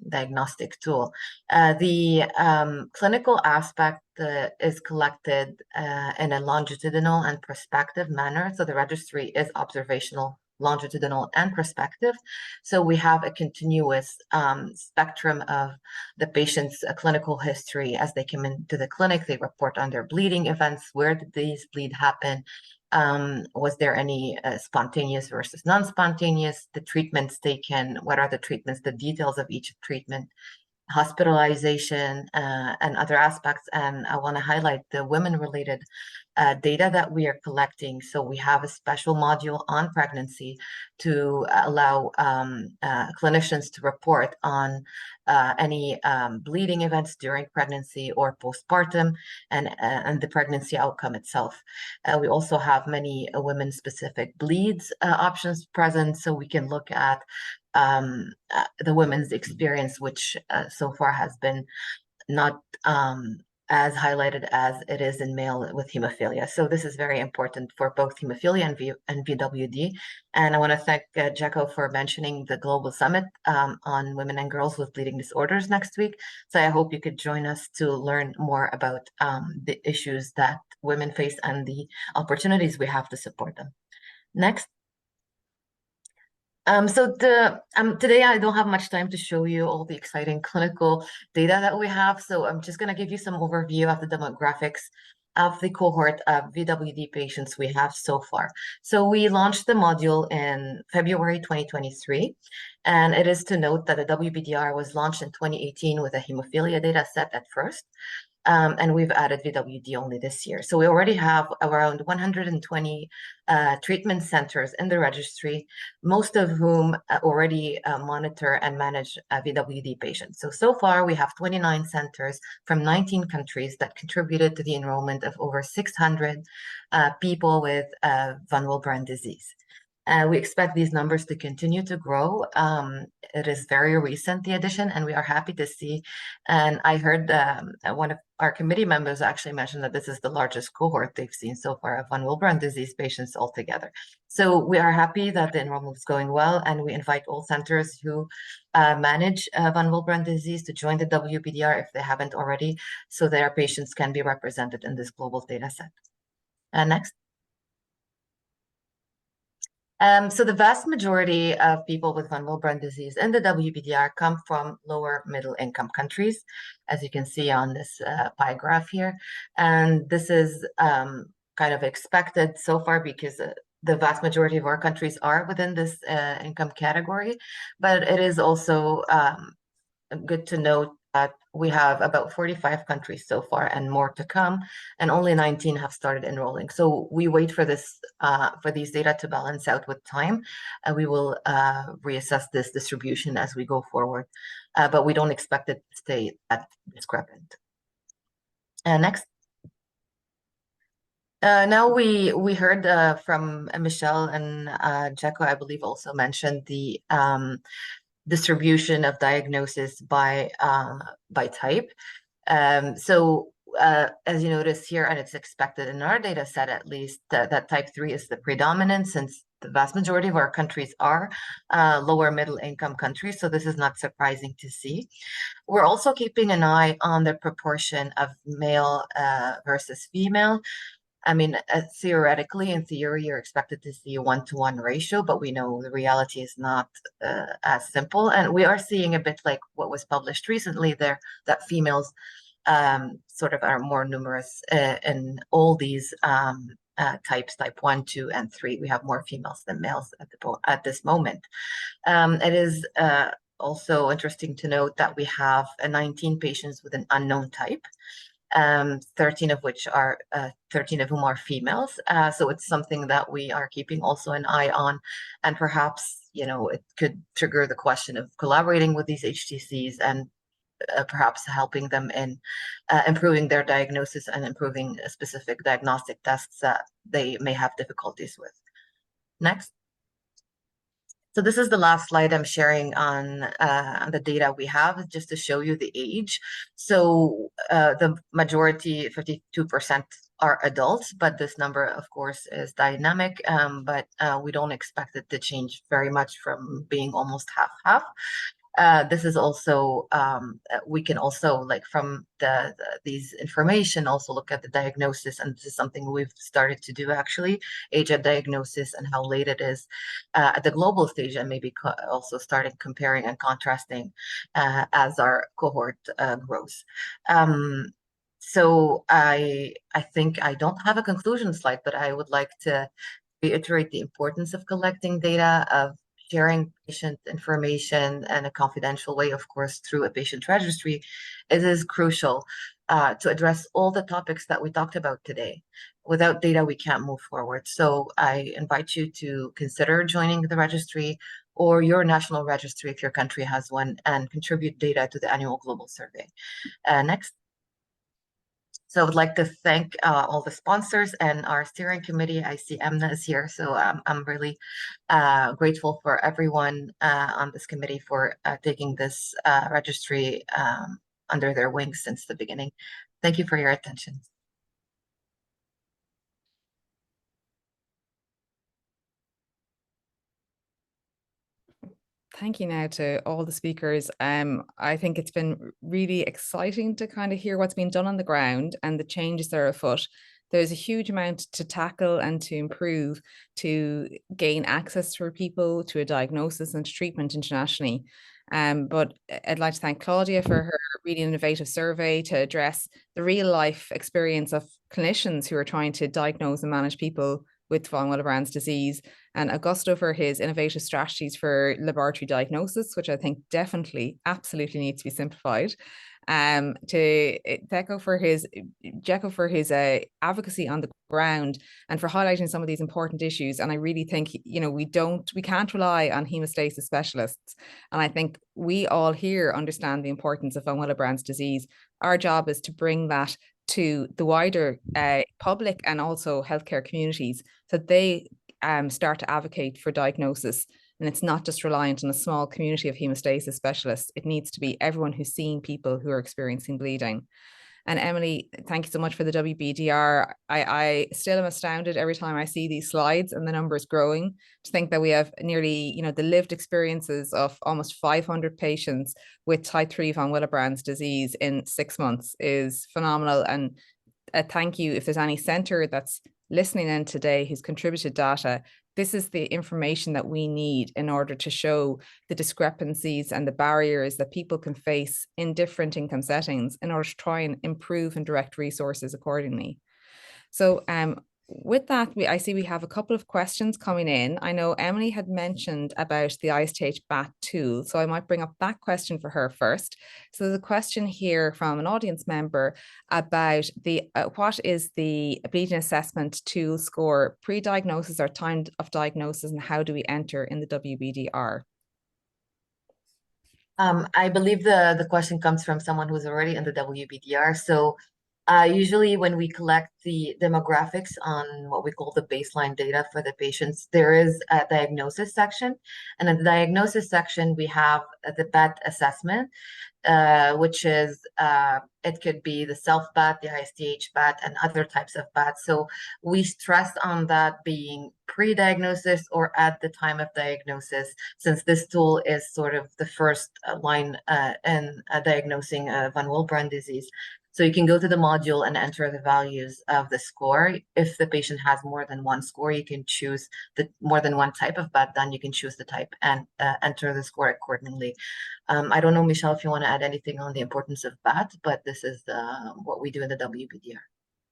Speaker 5: diagnostic tool. The clinical aspect is collected in a longitudinal and prospective manner. So the registry is observational, longitudinal, and prospective. So we have a continuous spectrum of the patient's clinical history. As they come into the clinic, they report on their bleeding events. Where did these bleed happen? Was there any spontaneous versus non-spontaneous? The treatments taken, what are the treatments, the details of each treatment, hospitalization, and other aspects. And I want to highlight the women-related data that we are collecting. So we have a special module on pregnancy to allow clinicians to report on any bleeding events during pregnancy or postpartum and the pregnancy outcome itself. We also have many women-specific bleeds options present, so we can look at the women's experience, which so far has been not as highlighted as it is in male with hemophilia. So this is very important for both hemophilia and VWD. And I want to thank Jeko for mentioning the Global Summit on women and girls with bleeding disorders next week. So I hope you could join us to learn more about the issues that women face and the opportunities we have to support them. Next. Today I don't have much time to show you all the exciting clinical data that we have. So I'm just going to give you some overview of the demographics of the cohort of VWD patients we have so far. So we launched the module in February 2023, and it is to note that the WBDR was launched in 2018 with a hemophilia data set at first. And we've added VWD only this year. So we already have around 120 treatment centers in the registry, most of whom already monitor and manage VWD patients. So far we have 29 centers from 19 countries that contributed to the enrollment of over 600 people with von Willebrand disease. We expect these numbers to continue to grow. It is very recent, the addition, and we are happy to see. And I heard one of our committee members actually mentioned that this is the largest cohort they've seen so far of von Willebrand disease patients altogether. So we are happy that the enrollment is going well, and we invite all centers who manage von Willebrand disease to join the WBDR if they haven't already, so their patients can be represented in this global data set. Next. So the vast majority of people with von Willebrand disease in the WBDR come from lower middle income countries, as you can see on this pie graph here. And this is kind of expected so far because the vast majority of our countries are within this income category. But it is also good to note that we have about 45 countries so far and more to come, and only 19 have started enrolling. So we wait for this for these data to balance out with time, and we will reassess this distribution as we go forward. But we don't expect it to stay that discrepant. Next. Now we heard from Michelle, and Jeko, I believe, also mentioned the distribution of diagnosis by type. As you notice here, and it's expected in our data set at least, that type 3 is the predominant, since the vast majority of our countries are lower middle income countries. So this is not surprising to see. We're also keeping an eye on the proportion of male versus female. I mean, theoretically, in theory, you're expected to see a 1-to-1 ratio, but we know the reality is not as simple. And we are seeing a bit like what was published recently there, that females sort of are more numerous in all these types, type 1, 2, and 3. We have more females than males at this moment. It is also interesting to note that we have 19 patients with an unknown type. 13 of whom are females. So it's something that we are keeping also an eye on, and perhaps, you know, it could trigger the question of collaborating with these HTCs and perhaps helping them in improving their diagnosis and improving specific diagnostic tests that they may have difficulties with. Next. So this is the last slide I'm sharing on the data we have, just to show you the age. So the majority, 52%, are adults, but this number, of course, is dynamic, but we don't expect it to change very much from being almost half-half. This is also, we can also, like, from these information, also look at the diagnosis, and this is something we've started to do, actually, age at diagnosis and how late it is at the global stage, and maybe also starting comparing and contrasting as our cohort grows. So I think I don't have a conclusion slide, but I would like to reiterate the importance of collecting data, of sharing patient information in a confidential way, of course, through a patient registry. It is crucial to address all the topics that we talked about today. Without data, we can't move forward. So I invite you to consider joining the registry or your national registry if your country has one, and contribute data to the annual global survey. Next. So I would like to thank all the sponsors and our steering committee. I see Emna is here, so I'm really grateful for everyone on this committee for taking this registry under their wings since the beginning. Thank you for your attention.
Speaker 1: Thank you now to all the speakers. I think it's been really exciting to kind of hear what's been done on the ground and the changes that are afoot. There's a huge amount to tackle and to improve to gain access for people to a diagnosis and to treatment internationally. But I'd like to thank Claudia for her really innovative survey to address the real life experience of clinicians who are trying to diagnose and manage people with von Willebrand's disease, and Augusto for his innovative strategies for laboratory diagnosis, which I think definitely, absolutely needs to be simplified. To Deco for his advocacy on the ground and for highlighting some of these important issues. And I really think, you know, we can't rely on hemostasis specialists. And I think we all here understand the importance of von Willebrand's disease. Our job is to bring that to the wider public and also healthcare communities, so they start to advocate for diagnosis. And it's not just reliant on a small community of hemostasis specialists. It needs to be everyone who's seeing people who are experiencing bleeding. And Emily, thank you so much for the WBDR. I still am astounded every time I see these slides and the numbers growing. To think that we have nearly, you know, the lived experiences of almost 500 patients with type 3 von Willebrand's disease in 6 months is phenomenal. And thank you if there's any center that's listening in today who's contributed data. This is the information that we need in order to show the discrepancies and the barriers that people can face in different income settings in order to try and improve and direct resources accordingly. So with that, I see we have a couple of questions coming in. I know Emily had mentioned about the ISTH BAT tool, so I might bring up that question for her first. So there's a question here from an audience member about the what is the bleeding assessment tool score, pre-diagnosis or time of diagnosis, and how do we enter in the WBDR?
Speaker 5: I believe the question comes from someone who's already in the WBDR. So usually when we collect the demographics on what we call the baseline data for the patients, there is a diagnosis section. And in the diagnosis section, we have the BAT assessment, which is, it could be the self-BAT, the ISTH BAT, and other types of BAT. So we stress on that being pre-diagnosis or at the time of diagnosis, since this tool is sort of the first line in diagnosing von Willebrand disease. So you can go to the module and enter the values of the score. If the patient has more than one score, you can choose the more than one type of BAT, then you can choose the type and enter the score accordingly. I don't know, Michelle, if you want to add anything on the importance of BAT, but this is what we do in the WBDR.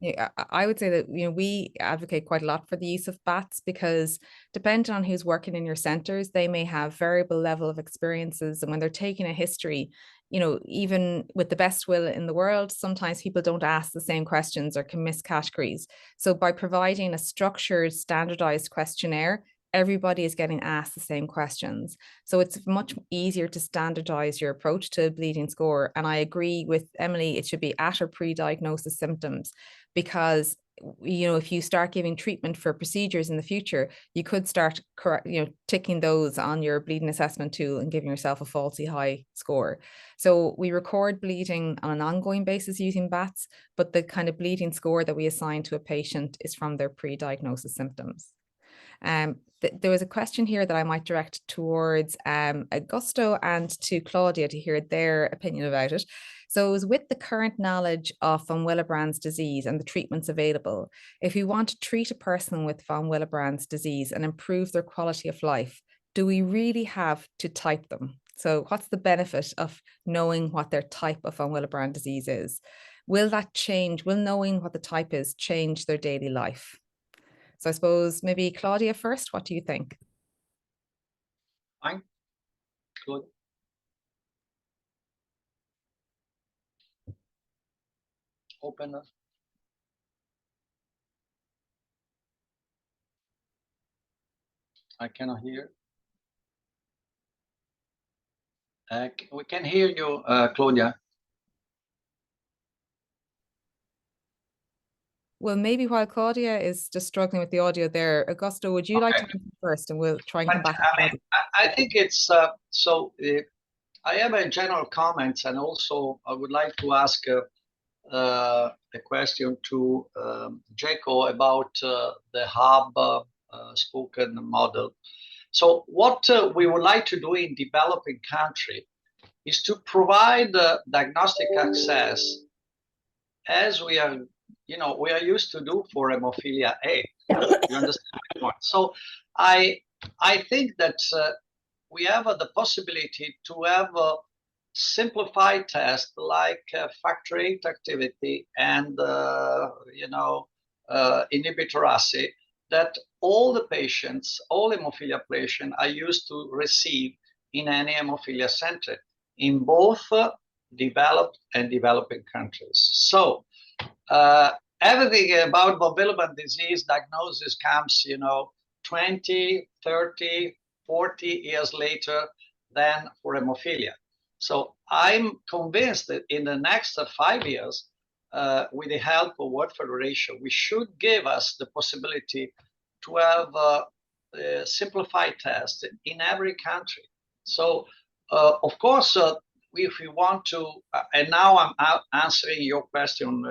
Speaker 1: Yeah, I would say that, you know, we advocate quite a lot for the use of BATs because depending on who's working in your centers, they may have variable level of experiences. And when they're taking a history, you know, even with the best will in the world, sometimes people don't ask the same questions or can miss categories. So by providing a structured, standardized questionnaire, everybody is getting asked the same questions. So it's much easier to standardize your approach to bleeding score. And I agree with Emily, it should be at or pre-diagnosis symptoms, because, you know, if you start giving treatment for procedures in the future, you could start ticking those on your bleeding assessment tool and giving yourself a falsely high score. So we record bleeding on an ongoing basis using BATs, but the kind of bleeding score that we assign to a patient is from their pre-diagnosis symptoms. There was a question here that I might direct towards Augusto and to Claudia to hear their opinion about it. So it was, with the current knowledge of von Willebrand's disease and the treatments available, if we want to treat a person with von Willebrand's disease and improve their quality of life, do we really have to type them? So what's the benefit of knowing what their type of von Willebrand disease is? Will that change? Will knowing what the type is change their daily life? So I suppose maybe Claudia first, what do you think?
Speaker 3: Fine. Good. Open up. I cannot hear. We can hear you, Claudia.
Speaker 1: Well, maybe while Claudia is just struggling with the audio there, Augusto, would you like to answer first, and we'll try and come back?
Speaker 3: I think it's I have a general comment, and also I would like to ask a question to Jaco about the hub spoken model. So what we would like to do in developing country is to provide diagnostic access as we are, we are used to do for hemophilia A. You understand my point? So I think that we have the possibility to have a simplified test like factor VIII activity and inhibitor assay that all the patients, all hemophilia patients are used to receive in any hemophilia center in both developed and developing countries. So everything about Willebrand disease diagnosis comes, 20, 30, 40 years later than for hemophilia. So I'm convinced that in the next 5 years, with the help of World Federation, we should give us the possibility to have a simplified test in every country. So, of course, if we want to, and now I'm answering your question,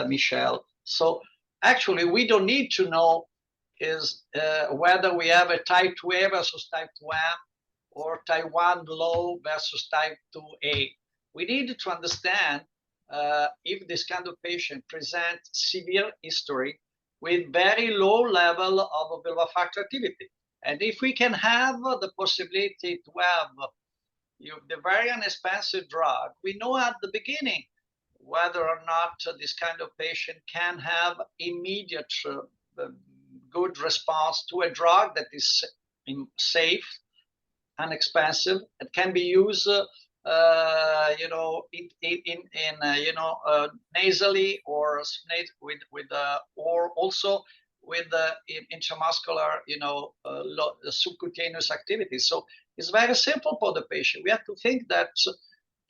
Speaker 3: Michelle. So actually, we don't need to know is whether we have a type 2A versus type 2M or type 1 low versus type 2A. We need to understand if this kind of patient presents severe history with very low level of Willebrand factor activity. And if we can have the possibility to have the very inexpensive drug, we know at the beginning whether or not this kind of patient can have immediate good response to a drug that is safe and expensive. It can be used, nasally or or also with the intramuscular, subcutaneous activity. So it's very simple for the patient. We have to think that.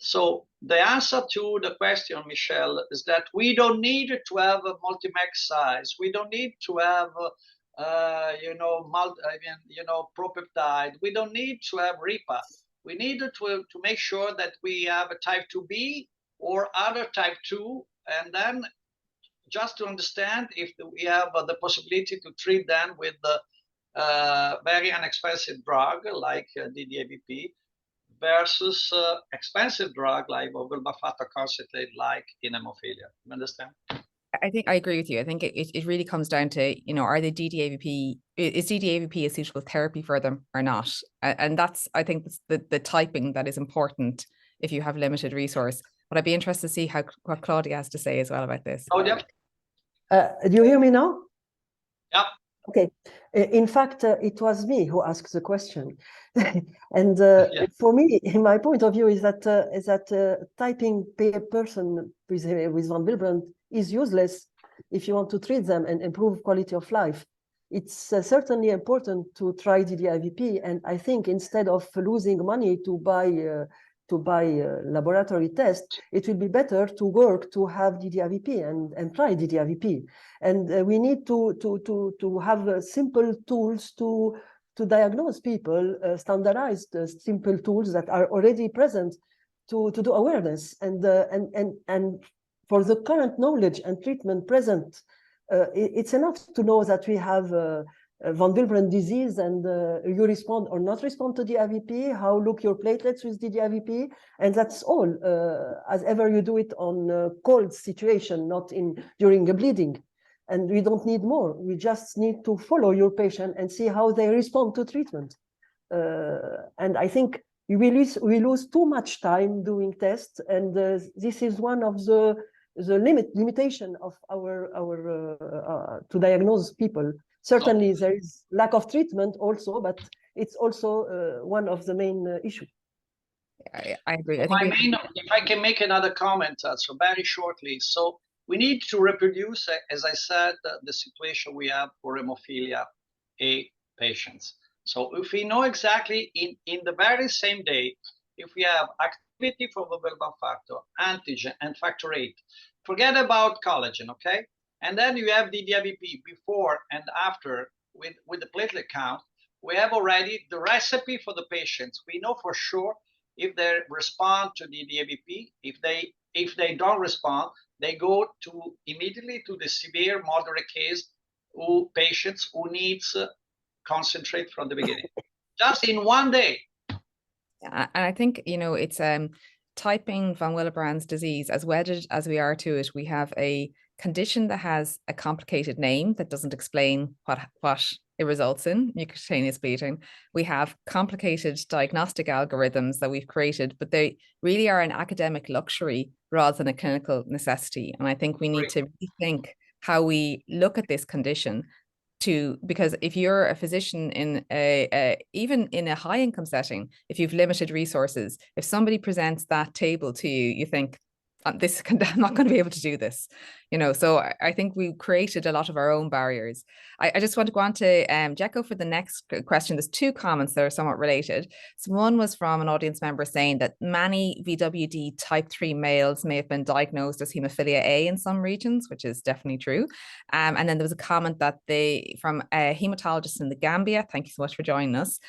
Speaker 3: So the answer to the question, Michelle, is that we don't need to have a multi-max size. We don't need to have, propeptide. We don't need to have RIPA. We need to make sure that we have a type 2B or other type 2, and then just to understand if we have the possibility to treat them with the very inexpensive drug like DDAVP versus expensive drug like Willebrand factor concentrate like in hemophilia. You understand?
Speaker 1: I think I agree with you. I think it really comes down to, are they DDAVP, is DDAVP a suitable therapy for them or not? And that's, I think, the typing that is important if you have limited resource. But I'd be interested to see what Claudia has to say as well about this.
Speaker 3: Claudia?
Speaker 2: Do you hear me now?
Speaker 3: Yeah.
Speaker 2: Okay. In fact, it was me who asked the question. And for me, my point of view is that typing a person with von Willebrand is useless if you want to treat them and improve quality of life. It's certainly important to try DDIVP, and I think instead of losing money to buy laboratory tests, it will be better to work to have DDIVP and try DDIVP. And we need to have simple tools to diagnose people, standardized simple tools that are already present to do awareness. And for the current knowledge and treatment present, it's enough to know that we have von Willebrand disease and you respond or not respond to DDIVP, how look your platelets with DDIVP, and that's all, as ever you do it on a cold situation, not during a bleeding. And we don't need more. We just need to follow your patient and see how they respond to treatment. And I think we lose too much time doing tests, and this is one of the limitation of our to diagnose people. Certainly, there is lack of treatment also, but it's also one of the main issues.
Speaker 1: I agree.
Speaker 3: If I can make another comment, so very shortly. So we need to reproduce, as I said, the situation we have for hemophilia A patients. So if we know exactly in the very same day, if we have activity for the Willebrand factor, antigen, and factor VIII, forget about collagen, okay? And then you have DDIVP before and after with the platelet count. We have already the recipe for the patients. We know for sure If they respond to the DAVP, if they don't respond, they go immediately to the severe moderate case patients who needs concentrate from the beginning, just in one day.
Speaker 1: And I think, you know, it's typing von Willebrand's disease, as wedded as we are to it, we have a condition that has a complicated name that doesn't explain what it results in, mucocutaneous bleeding. We have complicated diagnostic algorithms that we've created, but they really are an academic luxury rather than a clinical necessity. And I think we need to rethink how we look at this condition, because if you're a physician in even in a high income setting, if you've limited resources, if somebody presents that table to you, you think, I'm not going to be able to do this, you know. So I think we created a lot of our own barriers. I just want to go on to Jekko for the next question. There's two comments that are somewhat related. So one was from an audience member saying that many VWD type 3 males may have been diagnosed as hemophilia A in some regions, which is definitely true. And then there was a comment that from a hematologist in the Gambia, thank you so much for joining us.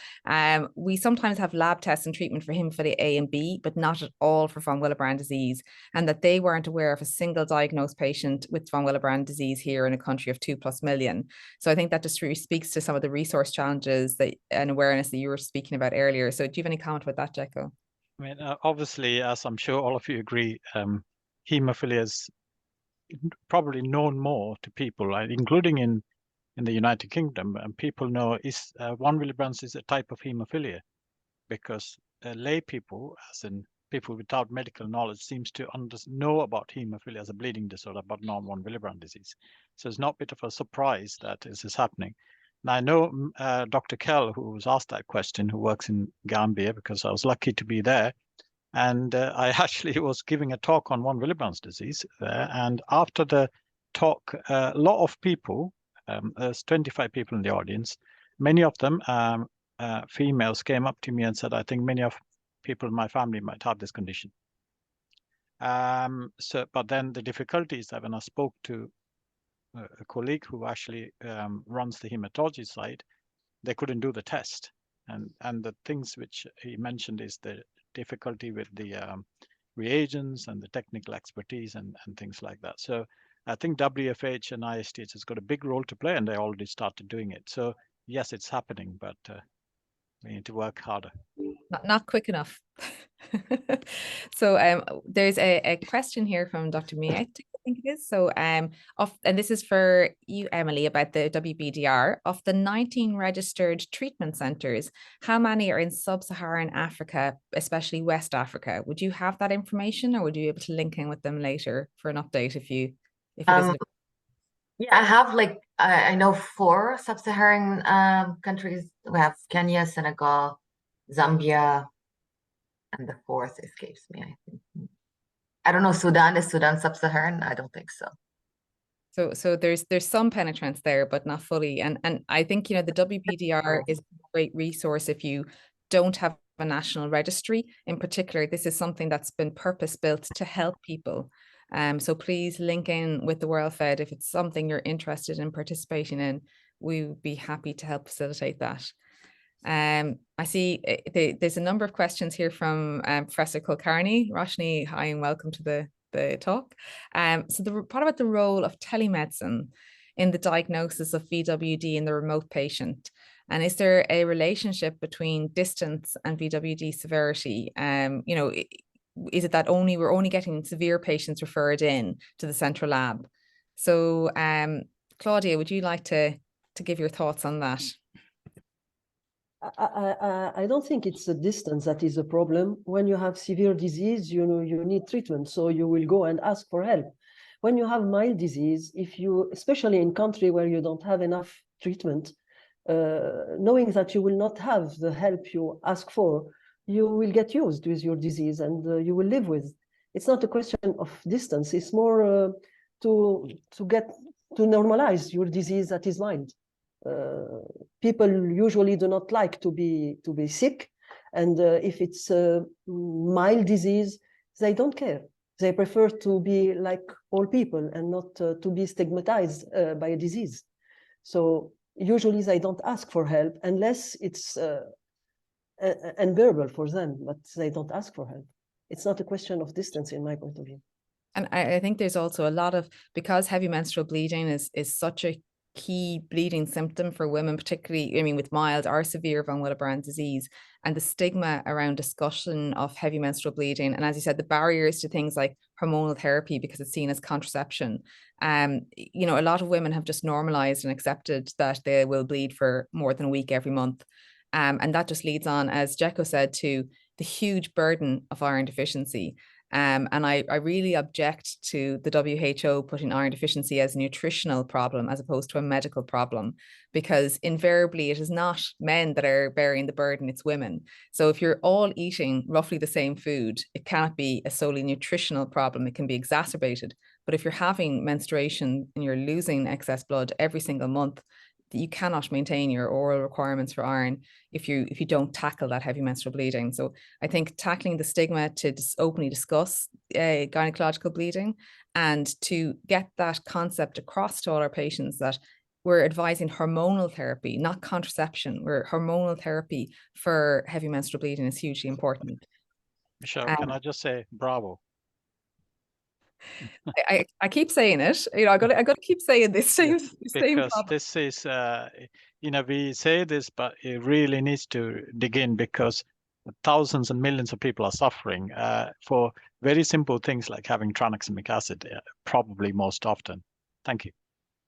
Speaker 1: We sometimes have lab tests and treatment for hemophilia A and B, but not at all for von Willebrand disease, and that they weren't aware of a single diagnosed patient with von Willebrand disease here in a country of 2+ million. So I think that just really speaks to some of the resource challenges and awareness that you were speaking about earlier. So do you have any comment about that, Jekko?
Speaker 4: I mean, obviously, as I'm sure all of you agree, hemophilia is probably known more to people, including in the United Kingdom. And people know von Willebrand's is a type of hemophilia, because lay people, as in people without medical knowledge, seems to know about hemophilia as a bleeding disorder, but not von Willebrand disease. So it's not a bit of a surprise that this is happening. Now, I know Dr. Kell, who was asked that question, who works in Gambia, because I was lucky to be there. And I actually was giving a talk on von Willebrand's disease there. And after the talk, a lot of people, there's 25 people in the audience, many of them females, came up to me and said, I think many of people in my family might have this condition. But then the difficulty is that when I spoke to a colleague who actually runs the hematology side, they couldn't do the test. And the things which he mentioned is the difficulty with the reagents and the technical expertise and things like that. So I think WFH and ISTH has got a big role to play, and they already started doing it. So yes, it's happening, but we need to work harder.
Speaker 1: Not quick enough. So there's a question here from Dr. Miet, I think it is. So and this is for you, Emily, about the WBDR. Of the 19 registered treatment centers, how many are in sub-Saharan Africa, especially West Africa? Would you have that information, or would you be able to link in with them later for an update if it isn't?
Speaker 5: Yeah, I have I know 4 sub-Saharan countries. We have Kenya, Senegal, Zambia, and the 4th escapes me, I think. I don't know, Sudan. Is Sudan sub-Saharan? I don't think so.
Speaker 1: So there's some penetrance there, but not fully. And I think, you know, the WBDR is a great resource if you don't have a national registry. In particular, this is something that's been purpose-built to help people. So please link in with the World Fed if it's something you're interested in participating in. We would be happy to help facilitate that. I see there's a number of questions here from Professor Kulkarni. Roshni, hi and welcome to the talk. So what about the role of telemedicine in the diagnosis of VWD in the remote patient? And is there a relationship between distance and VWD severity? You know, is it that we're only getting severe patients referred in to the central lab? So Claudia, would you like to give your thoughts on that?
Speaker 2: I don't think it's the distance that is a problem. When you have severe disease, you know, you need treatment, so you will go and ask for help. When you have mild disease, especially in country where you don't have enough treatment, knowing that you will not have the help you ask for, you will get used with your disease and you will live with. It's not a question of distance. It's more to normalize your disease that is mild. People usually do not like to be sick, and if it's a mild disease, they don't care. They prefer to be like all people and not to be stigmatized by a disease. So usually they don't ask for help unless it's unbearable for them, but they don't ask for help. It's not a question of distance in my point of view.
Speaker 1: And I think there's also a lot of, because heavy menstrual bleeding is such a key bleeding symptom for women, particularly, I mean, with mild or severe von Willebrand disease, and the stigma around discussion of heavy menstrual bleeding. And as you said, the barriers to things like hormonal therapy, because it's seen as contraception. You know, a lot of women have just normalized and accepted that they will bleed for more than a week every month. And that just leads on, as Jekko said, to the huge burden of iron deficiency. And I really object to the WHO putting iron deficiency as a nutritional problem as opposed to a medical problem, because invariably it is not men that are bearing the burden, it's women. So if you're all eating roughly the same food, it cannot be a solely nutritional problem. It can be exacerbated. But if you're having menstruation and you're losing excess blood every single month, you cannot maintain your oral requirements for iron if you don't tackle that heavy menstrual bleeding. So I think tackling the stigma to openly discuss gynecological bleeding and to get that concept across to all our patients that we're advising hormonal therapy, not contraception. We're hormonal therapy for heavy menstrual bleeding is hugely important.
Speaker 4: Michelle, can I just say bravo?
Speaker 1: I keep saying it, you know, I got to keep saying this same,
Speaker 4: Yes, because this is, you know, we say this, but it really needs to dig in, because thousands and millions of people are suffering for very simple things like having tranexamic acid, probably most often. Thank you.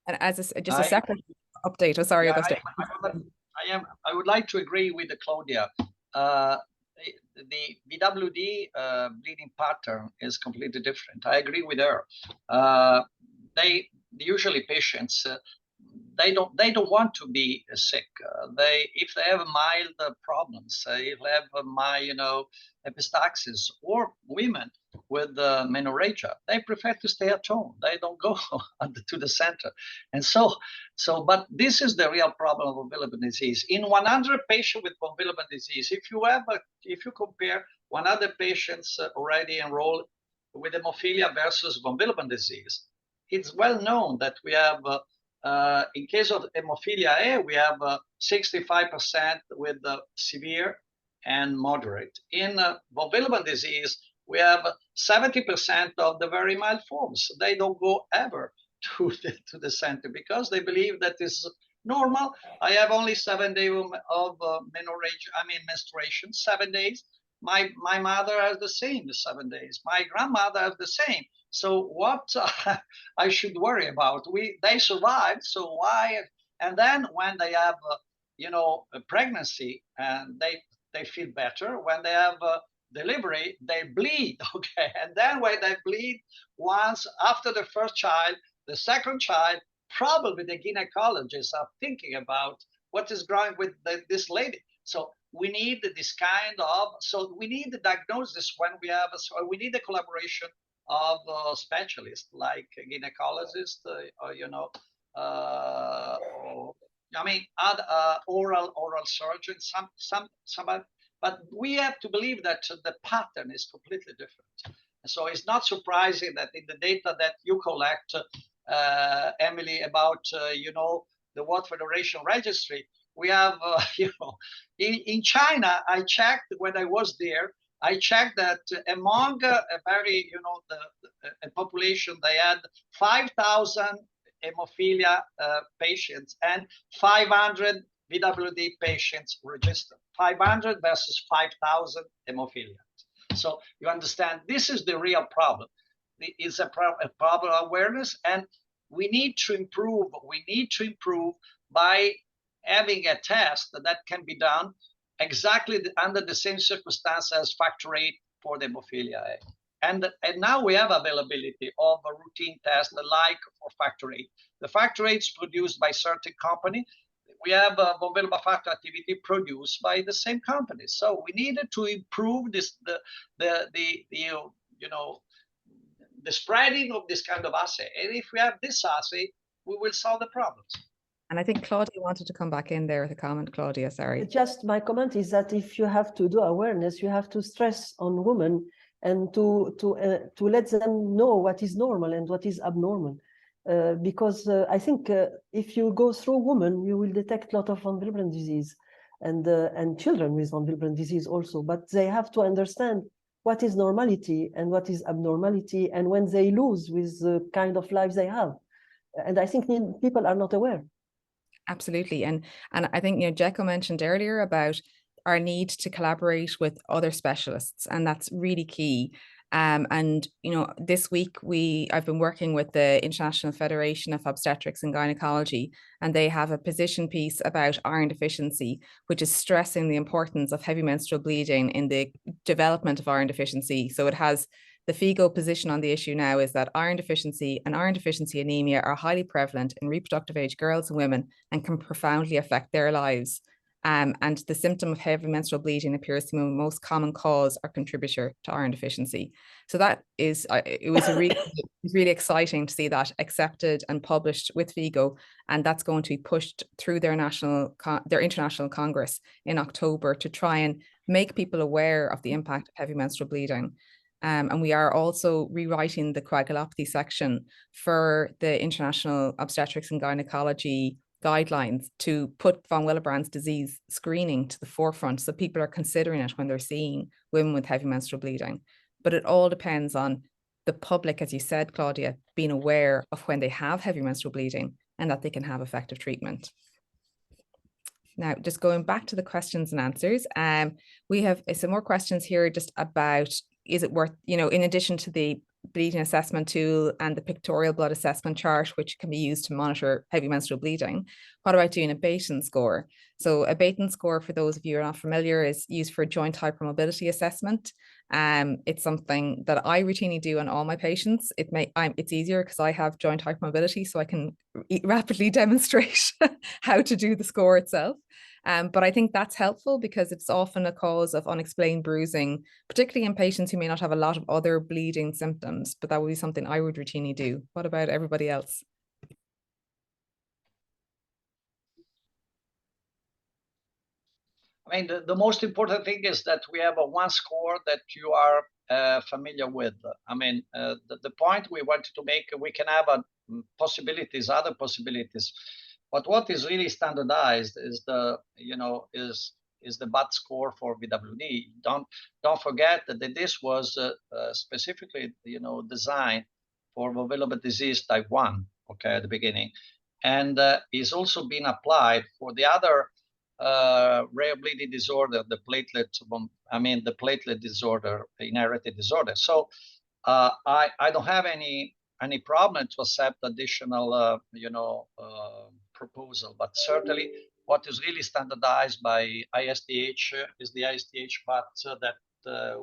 Speaker 1: And as just a separate update, oh, sorry, Augusta.
Speaker 3: I would like to agree with Claudia. The BWD bleeding pattern is completely different. I agree with her. They usually patients they don't want to be sick. If they have mild problems, if they have mild epistaxis, or women with menorrhagia, they prefer to stay at home. They don't go to the center. And but this is the real problem of von Willebrand disease. In 100 patients with von Willebrand disease, if you compare 100 patients already enrolled with hemophilia versus von Willebrand disease, it's well known that we have in case of hemophilia A, we have 65% with severe and moderate. In von Willebrand disease, we have 70% of the very mild forms. They don't go ever to the center because they believe that is normal. I have only 7 days of menstruation, 7 days. My mother has the same 7 days. My grandmother has the same. So what I should worry about? They survived. So why? And then when they have a pregnancy, and they feel better. When they have delivery, they bleed. Okay, and then when they bleed once after the first child, the second child, probably the gynecologists are thinking about what is wrong with this lady. So we need this kind of. So we need the diagnosis when we have. So we need the collaboration of specialists like gynecologists, oral surgeons, but we have to believe that the pattern is completely different. So it's not surprising that in the data that you collect, Emily, about the World Federation Registry, we have in China. I checked when I was there. I checked that among a population, they had 5,000 hemophilia patients and 500 BWD patients registered. 500 versus 5,000 hemophilia. So you understand, this is the real problem. It's a problem of awareness, and we need to improve. We need to improve by having a test that can be done exactly under the same circumstances as factor VIII for the hemophilia A. And now we have availability of a routine test like for factor VIII. The factor VIII is produced by certain company. We have von Willebrand factor activity produced by the same company. So we needed to improve this, the spreading of this kind of assay. And if we have this assay, we will solve the problems.
Speaker 1: And I think Claudia wanted to come back in there with a comment. Claudia, sorry.
Speaker 2: Just my comment is that if you have to do awareness, you have to stress on women and to let them know what is normal and what is abnormal. Because I think if you go through women, you will detect a lot of von Willebrand disease. and children with von Willebrand disease also. But they have to understand what is normality and what is abnormality, and when they lose with the kind of life they have. And I think people are not aware.
Speaker 1: Absolutely. And I think, Jekko mentioned earlier about our need to collaborate with other specialists, and that's really key. And this week I've been working with the International Federation of Obstetrics and Gynecology, and they have a position piece about iron deficiency, which is stressing the importance of heavy menstrual bleeding in the development of iron deficiency. So it has the FIGO position on the issue now is that iron deficiency and iron deficiency anemia are highly prevalent in reproductive age girls and women and can profoundly affect their lives. And the symptom of heavy menstrual bleeding appears to be the most common cause or contributor to iron deficiency. So that is, it was really exciting to see that accepted and published with FIGO, and that's going to be pushed through their international congress in October to try and make people aware of the impact of heavy menstrual bleeding. And we are also rewriting the coagulopathy section for the International Obstetrics and Gynecology guidelines to put von Willebrand's disease screening to the forefront, so people are considering it when they're seeing women with heavy menstrual bleeding. But it all depends on the public, as you said, Claudia, being aware of when they have heavy menstrual bleeding and that they can have effective treatment. Now, just going back to the questions and answers, we have some more questions here just about, is it worth, in addition to the bleeding assessment tool and the pictorial blood assessment chart, which can be used to monitor heavy menstrual bleeding, what about doing a Baton score? So a Baton score, for those of you who are not familiar, is used for joint hypermobility assessment. It's something that I routinely do on all my patients. It's easier because I have joint hypermobility, so I can rapidly demonstrate how to do the score itself. But I think that's helpful because it's often a cause of unexplained bruising, particularly in patients who may not have a lot of other bleeding symptoms, but that would be something I would routinely do. What about everybody else?
Speaker 3: I mean, the most important thing is that we have one score that you are familiar with. I mean, the point we wanted to make, we can have other possibilities, but what is really standardized is the BAT score for VWD. Don't forget that this was specifically designed for von Willebrand disease type 1, okay, at the beginning, and is also being applied for the other rare bleeding disorder, the platelet disorder, inherited disorder. So I don't have any problem to accept additional proposal, but certainly what is really standardized by ISTH is the ISTH BAT that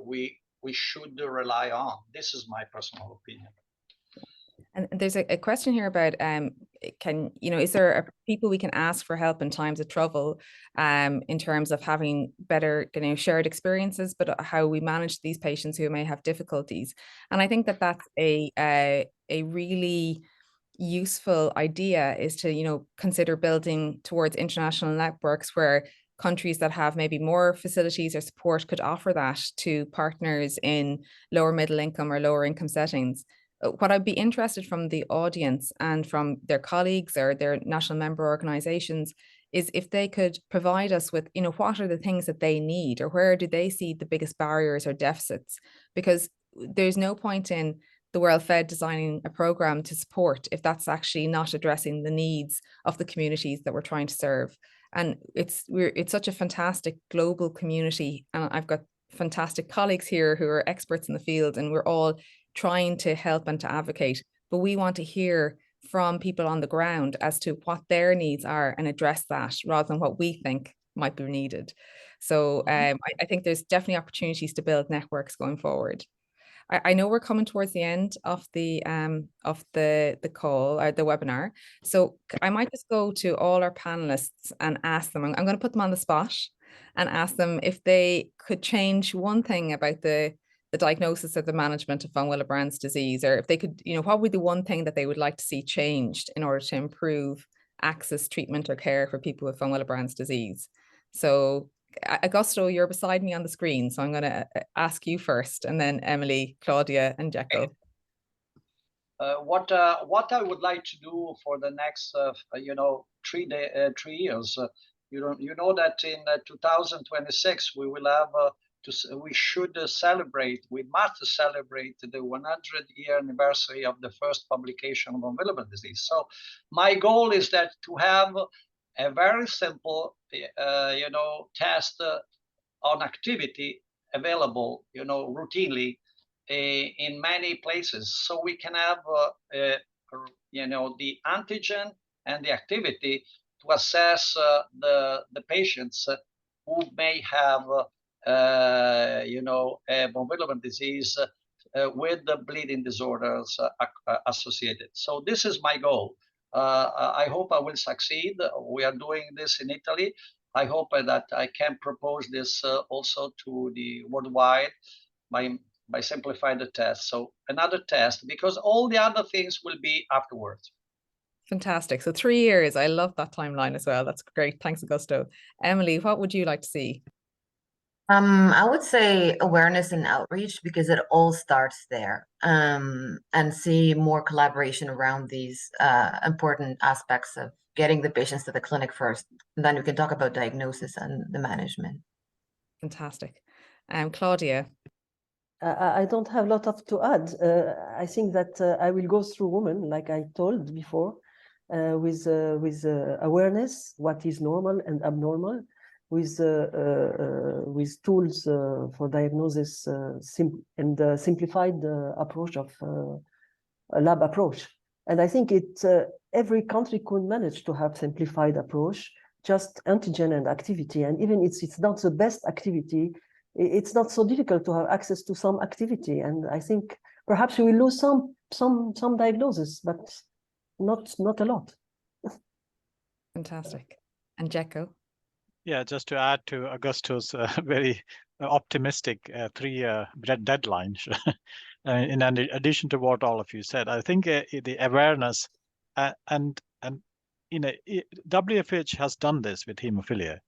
Speaker 3: we should rely on. This is my personal opinion.
Speaker 1: And there's a question here about is there people we can ask for help in times of trouble, in terms of having better shared experiences, but how we manage these patients who may have difficulties. And I think that that's a really useful idea, is to consider building towards international networks where countries that have maybe more facilities or support could offer that to partners in lower middle income or lower income settings. What I'd be interested from the audience and from their colleagues or their national member organizations is if they could provide us with, what are the things that they need, or where do they see the biggest barriers or deficits? Because there's no point in the World Fed designing a program to support if that's actually not addressing the needs of the communities that we're trying to serve. And it's such a fantastic global community, and I've got fantastic colleagues here who are experts in the field, and we're all trying to help and to advocate, but we want to hear from people on the ground as to what their needs are and address that rather than what we think might be needed. So I think there's definitely opportunities to build networks going forward. I know we're coming towards the end of the call or the webinar, so I might just go to all our panelists and ask them. I'm going to put them on the spot and ask them if they could change one thing about the diagnosis or the management of von Willebrand's disease, or if they could, what would be the one thing that they would like to see changed in order to improve access, treatment, or care for people with von Willebrand's disease. So Augusto, you're beside me on the screen, so I'm going to ask you first, and then Emily, Claudia, and Jekko.
Speaker 3: What I would like to do for the next 3 years You know that in 2026 we will have we should celebrate. We must celebrate the 100-year anniversary of the first publication of Willebrand disease. So my goal is that to have a very simple, test on activity available, routinely in many places, so we can have the antigen and the activity to assess the patients who may have von Willebrand disease with the bleeding disorders associated. So this is my goal. I hope I will succeed. We are doing this in Italy. I hope that I can propose this also to the worldwide by simplifying the test. So another test, because all the other things will be afterwards.
Speaker 1: Fantastic. So 3 years. I love that timeline as well. That's great. Thanks, Augusto. Emily, what would you like to see?
Speaker 5: I would say awareness and outreach, because it all starts there, and see more collaboration around these important aspects of getting the patients to the clinic first, and then we can talk about diagnosis and the management.
Speaker 1: Fantastic. Claudia.
Speaker 2: I don't have a lot to add. I think that I will go through women, like I told before, with awareness, what is normal and abnormal, with tools for diagnosis and simplified approach of a lab approach. And I think every country could manage to have simplified approach, just antigen and activity. And even it's not the best activity, it's not so difficult to have access to some activity. And I think perhaps we will lose some diagnosis, but not a lot.
Speaker 1: Fantastic. And Jekko?
Speaker 4: Yeah, just to add to Augusto's very optimistic 3-year deadline, in addition to what all of you said, I think the awareness and WFH has done this with hemophilia.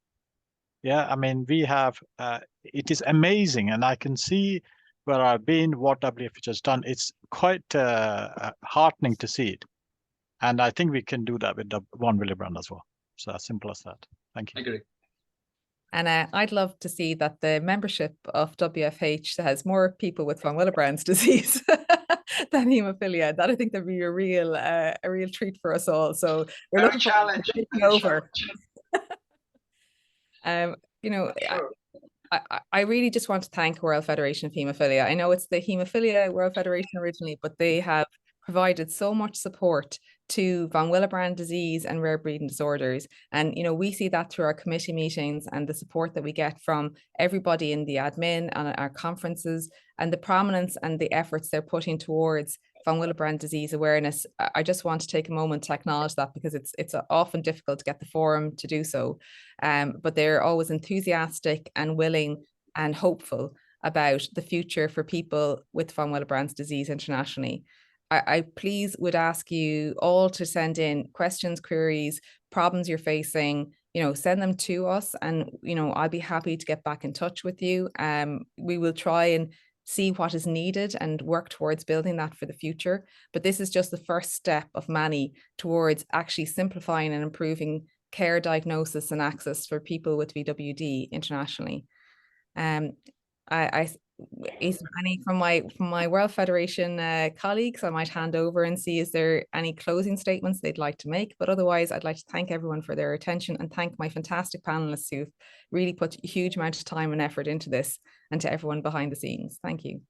Speaker 4: Yeah, I mean, we have, it is amazing, and I can see where I've been, what WFH has done. It's quite heartening to see it. And I think we can do that with von Willebrand as well. So as simple as that. Thank you.
Speaker 3: I agree.
Speaker 1: And I'd love to see that the membership of WFH has more people with von Willebrand's disease than hemophilia. That I think that'd be a real treat for us all. So we're looking forward to taking over. I really just want to thank World Federation of Hemophilia. I know it's the Hemophilia World Federation originally, but they have provided so much support to von Willebrand disease and rare bleeding disorders. And, we see that through our committee meetings and the support that we get from everybody in the admin and our conferences, and the prominence and the efforts they're putting towards von Willebrand disease awareness. I just want to take a moment to acknowledge that, because it's often difficult to get the forum to do so. But they're always enthusiastic and willing and hopeful about the future for people with von Willebrand's disease internationally. I please would ask you all to send in questions, queries, problems you're facing, send them to us, and, I'll be happy to get back in touch with you. We will try and see what is needed and work towards building that for the future. But this is just the first step of many towards actually simplifying and improving care, diagnosis and access for people with VWD internationally. Is there any from my World Federation colleagues I might hand over and see, is there any closing statements they'd like to make? But otherwise, I'd like to thank everyone for their attention and thank my fantastic panelists who've really put a huge amount of time and effort into this, and to everyone behind the scenes. Thank you.